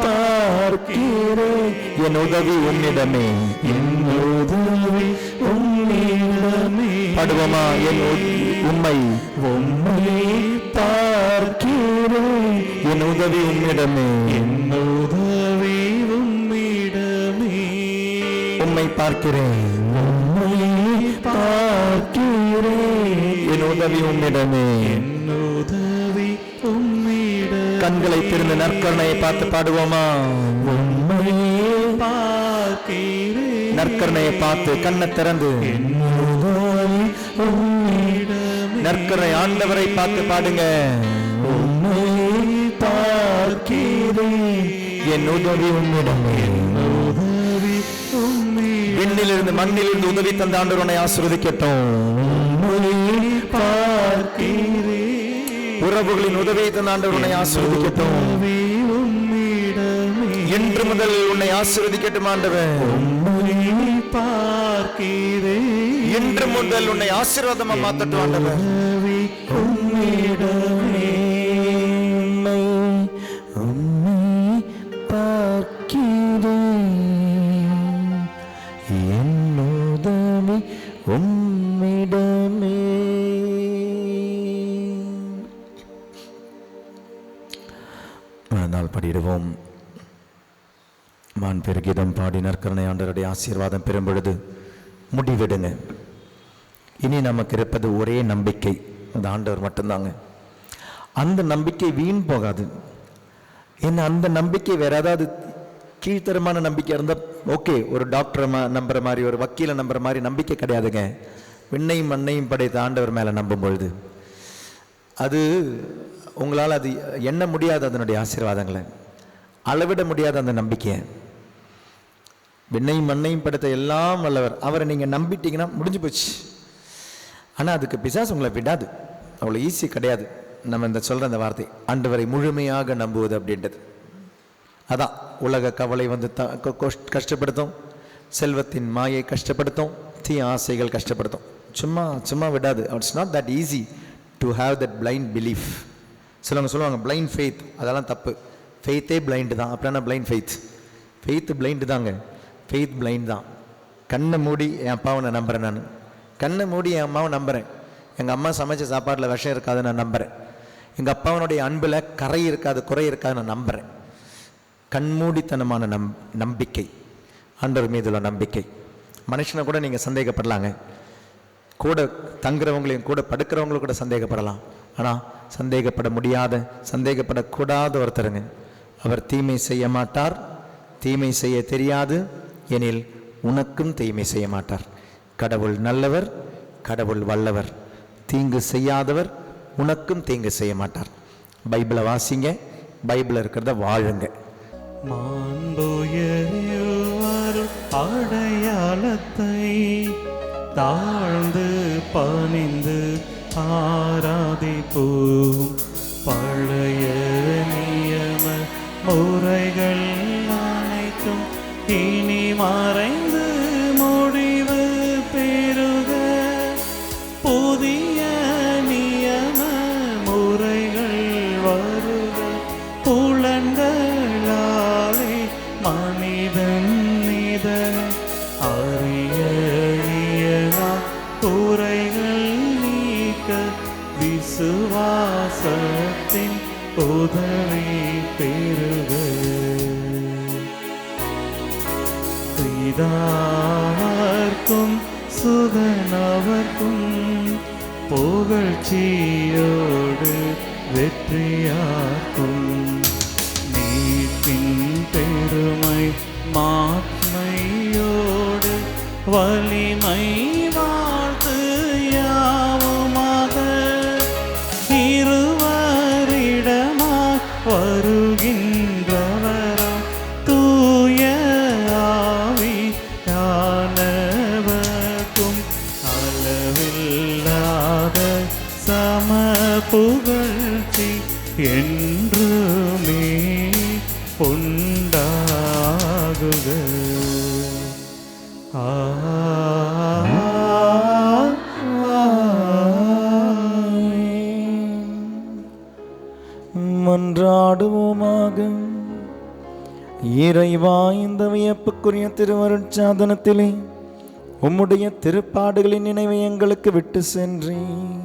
பார்க்கிறேன். என் உதவி உன்னிடமே, என் உதவி உம்மிடமே. பாடுவோமா? என் உம்மை உம்மை பார்க்கிறேன். என் உதவி உன்னிடமே, என் உதவி உம்மிடமே. உம்மை பார்க்கிறேன், உம்மை பார்க்கிறேன். என் உதவி உன்னிடமே. என் உதவி உம்மிடமே. கண்களை திறந்து நற்கருணையை பார்த்து பாடுவோமா? உம்மை பார்க்கிறேன். நற்கருணையை பார்த்து கண்ணை திறந்து என் உதவி உம்மிடமே. நற்கருணை ஆண்டவரை பார்த்து பாடுங்க. உம்மை பார்க்கிறேன். என் உதவி உன்னிடமே. உதவி உம்மிடமே. விண்ணிலிருந்து மண்ணிலிருந்து உதவி தந்த ஆண்டவர் உன்னை ஆசீர்வதிக்கட்டும். உம்மை பார்க்கிறேன். உறவுகளின் உதவியை தந்த ஆண்டவர் உன்னை ஆசீர்வதிக்கட்டும். உதவி உம்மிடமே. இன்று முதல் உன்னை ஆசீர்வதிக்கட்டும் ஆண்டவர். உம்மை பார்க்கிறேன். இன்று முதல் உன்னை ஆசீர்வாதமா மாத்தட்டும் ஆண்டவர். உதவி உம்மிடமே. உம்மை பார்க்கிறேன், என் உதவி உம்மிடமே. நாள் படிடுவோம். மான் பெருகிதம் பாடி நற்கருணை ஆண்டவருடைய ஆசீர்வாதம் பெறும் பொழுது முடிவிடுங்க. இனி நமக்கு இருப்பது ஒரே நம்பிக்கை, அந்த ஆண்டவர் மட்டும்தாங்க. அந்த நம்பிக்கை வீண் போகாது. என்ன அந்த நம்பிக்கை வேற ஏதாவது கீழ்த்தரமான நம்பிக்கை இருந்தால் ஓகே, ஒரு டாக்டரை நம்புற மாதிரி, ஒரு வக்கீலை நம்புற மாதிரி நம்பிக்கை கிடையாதுங்க. விண்ணையும் மண்ணையும் படைத்த ஆண்டவர் மேலே நம்பும் பொழுது அது உங்களால் அது எண்ண முடியாத அதனுடைய ஆசீர்வாதங்களை, அளவிட முடியாத அந்த நம்பிக்கையை. விண்ணையும் மண்ணையும் படைத்த எல்லாம் வல்லவர் அவரை நீங்கள் நம்பிட்டீங்கன்னா முடிஞ்சு போச்சு. ஆனால் அதுக்கு பிசாசு உங்களை விடாது, அவ்வளோ ஈஸி கிடையாது. நம்ம இந்த சொல்கிற அந்த வார்த்தை ஆண்டவரை முழுமையாக நம்புவது அப்படின்றது. அதான் உலக கவலை வந்து கஷ்டப்படுத்தும், செல்வத்தின் மாயை கஷ்டப்படுத்தும், தீய ஆசைகள் கஷ்டப்படுத்தும். சும்மா சும்மா விடாது. It's not that easy to have that blind belief. சிலவங்க சொல்லுவாங்க பிளைண்ட் ஃபெய்த், அதெல்லாம் தப்பு. ஃபெய்த்தே பிளைண்டு தான். அப்படின்னா பிளைண்ட் ஃபெய்த், ஃபெய்த்து பிளைண்டு தாங்க. ஃபெய்த் பிளைண்ட் தான். கண்ணை மூடி என் அப்பாவை நான் நம்புகிறேன், நான் கண்ணை மூடி என் அம்மாவை நம்புகிறேன். எங்கள் அம்மா சமைச்ச சாப்பாட்டில் விஷம் இருக்காது நான் நம்புகிறேன். எங்கள் அப்பாவனுடைய அன்பில் கரை இருக்காது, குறை இருக்காது நான் நம்புகிறேன். கண்மூடித்தனமான நம்பிக்கை, ஆண்டவர் மீது உள்ள நம்பிக்கை. மனுஷனை கூட நீங்கள் சந்தேகப்படலாங்க, கூட தங்குறவங்களையும் கூட படுக்கிறவங்களும் கூட சந்தேகப்படலாம். ஆனால் சந்தேகப்பட முடியாத, சந்தேகப்படக்கூடாத ஒருத்தருங்க. அவர் தீமை செய்ய மாட்டார், தீமை செய்ய தெரியாது, எனில் உனக்கும் தீமை செய்ய மாட்டார். கடவுள் நல்லவர், கடவுள் வல்லவர், தீங்கு செய்யாதவர், உனக்கும் தீங்கு செய்ய மாட்டார். பைபிளை வாசிங்க, பைபிளில் இருக்கிறத வாழுங்க. மாண்புயர் அடையாளத்தை தாழ்ந்து பணிந்து ஆராதிப்போம். பழைய நியம முறைகள் அனைத்தும் இனி மறைந்து முடிவு பெறுக. புதிய நியம முறைகள் வருக. புலன்களாலே மனிதன் இதனை அறிய இயலா குறைகள் நீக்க விசுவாசத்தின் உதவி பெறுக. பிதாவர்க்கும் சுதனவர்க்கும் புகழ்ச்சியோடு வெற்றியாக்கும். நீட்டின் பெருமை மாட்மையோடு வலிமை வாழ்த்து யாவுமாக. இருவரிடமாய் வருகின்றவரா தூய ஆவியானவர்க்கும் அளவில்லாத சம புகழ்ச்சி என்றுமே உண்டாகுக. மன்றாடுவோமாக. இறைவா, இந்த வியப்புக்குரிய திருவருட்சாதனத்திலே உம்முடைய திருப்பாடுகளின் நினைவை எங்களுக்கு விட்டு சென்றேன்.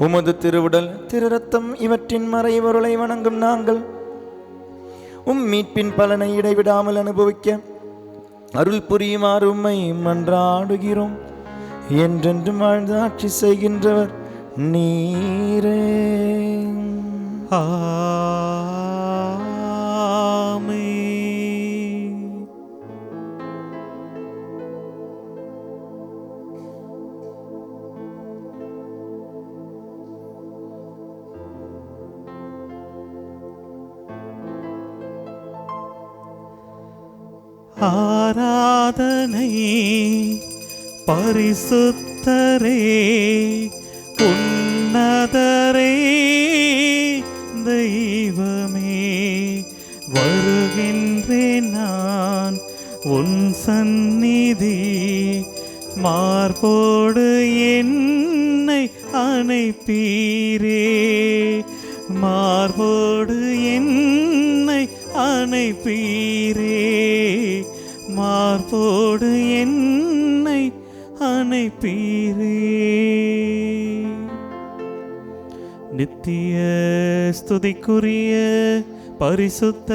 உமது திருவுடல் திரு ரத்தம் இவற்றின் மறைபொருளை வணங்கும் நாங்கள் உம் மீட்பின் பலனை இடைவிடாமல் அனுபவிக்க அருள் புரியுமாறு உம்மை மன்றாடுகிறோம். என்றென்றும் வாழ்ந்து ஆட்சி செய்கின்றவர் நீரே. ஆமென். ஆராதனை பரிசுத்தரே, உன்னதரே, தெய்வமே. வருகின்றேன் நான் உன் சந்நிதி, மார்போடு என்னை அணைப்பீரே. மார்போடு என்னை அணைப்பீரே. மார்போடு என்னை அணைப்பீரே. நித்திய ஸ்துதிக்குரிய பரிசுத்த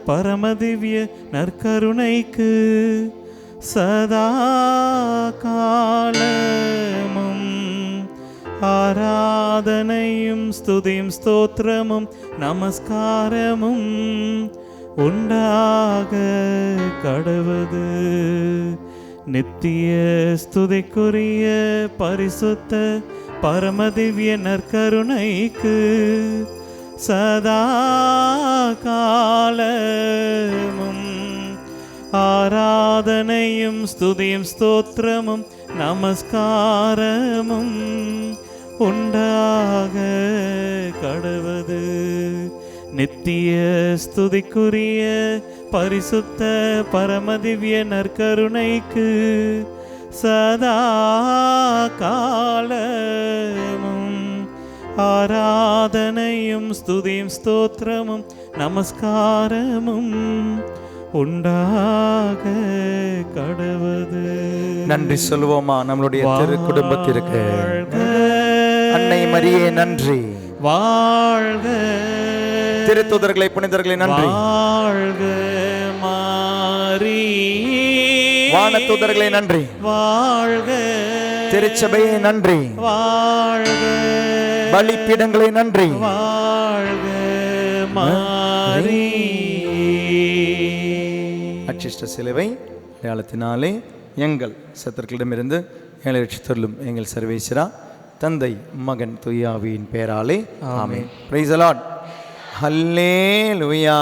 பரமதிவ்ய நற்கருணைக்கு சதா காலமும் ஆராதனையும் ஸ்துதியும் ஸ்தோத்திரமும் நமஸ்காரமும் உண்டாக கடவுது. நித்திய ஸ்துதிக்குரிய பரிசுத்த பரமதிவ்ய நற்கருணைக்கு சதா காலமும் ஆராதனையும் ஸ்துதியும் ஸ்தோத்திரமும் நமஸ்காரமும் உண்டாக கடவது. நித்திய ஸ்துதிக்குரிய பரிசுத்த பரமதிவ்ய நற்கருணைக்கு சதா காலமும் ஆராதனையும் ஸ்துதியும் ஸ்தோத்திரமும் நமஸ்காரமும் உண்டாக கடவது. நன்றி சொல்வோமா நம்மளுடைய திரு குடும்பத்திற்கு. அன்னை மரியே நன்றி. வாழ்க திருத்தூதர்களை புனிதர்களை நன்றி. வாழ்க மாரி. வானதூதர்களை நன்றி. வாழ்க திருச்சபையை நன்றி. வாழ்க பலிபீடங்களை நன்றி. வாழ்க மாரி. அச்சிஷ்ட சிலுவை அடையாளத்தினாலே எங்கள் சத்துருக்களிடமிருந்து எங்களை ரட்சித்தருளும் எங்கள் சர்வேஸ்வரா, தந்தை மகன் தூயாவியின் பெயராலே ஆமென். Praise the Lord. ஹல்லேலூயா.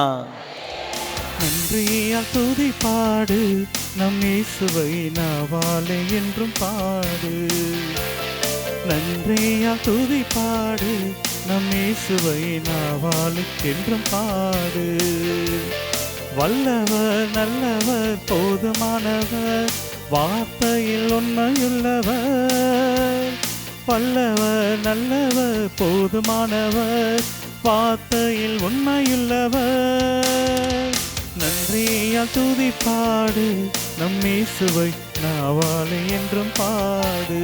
நன்றியால் துதி பாடு நம் இயேசுவை நாவாலே என்றும் பாடு. நன்றியால் துதி பாடு நம் இயேசுவை நாவாலே என்றும் பாடு. வல்லவர் நல்லவர் போதுமானவர் வார்த்தையில் உண்மையுள்ளவர். வல்லவர் நல்லவர் போதுமானவர் வார்த்தையில் உண்மையுள்ளவர். நன்றியால் துதி பாடு நம் இயேசுவை நாவாலே என்றும் பாடு.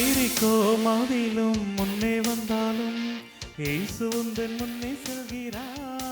எரிகோ மதிலும் முன்னே வந்தாலும் இயேசு உந்தன் முன்னே செல்கிறார்.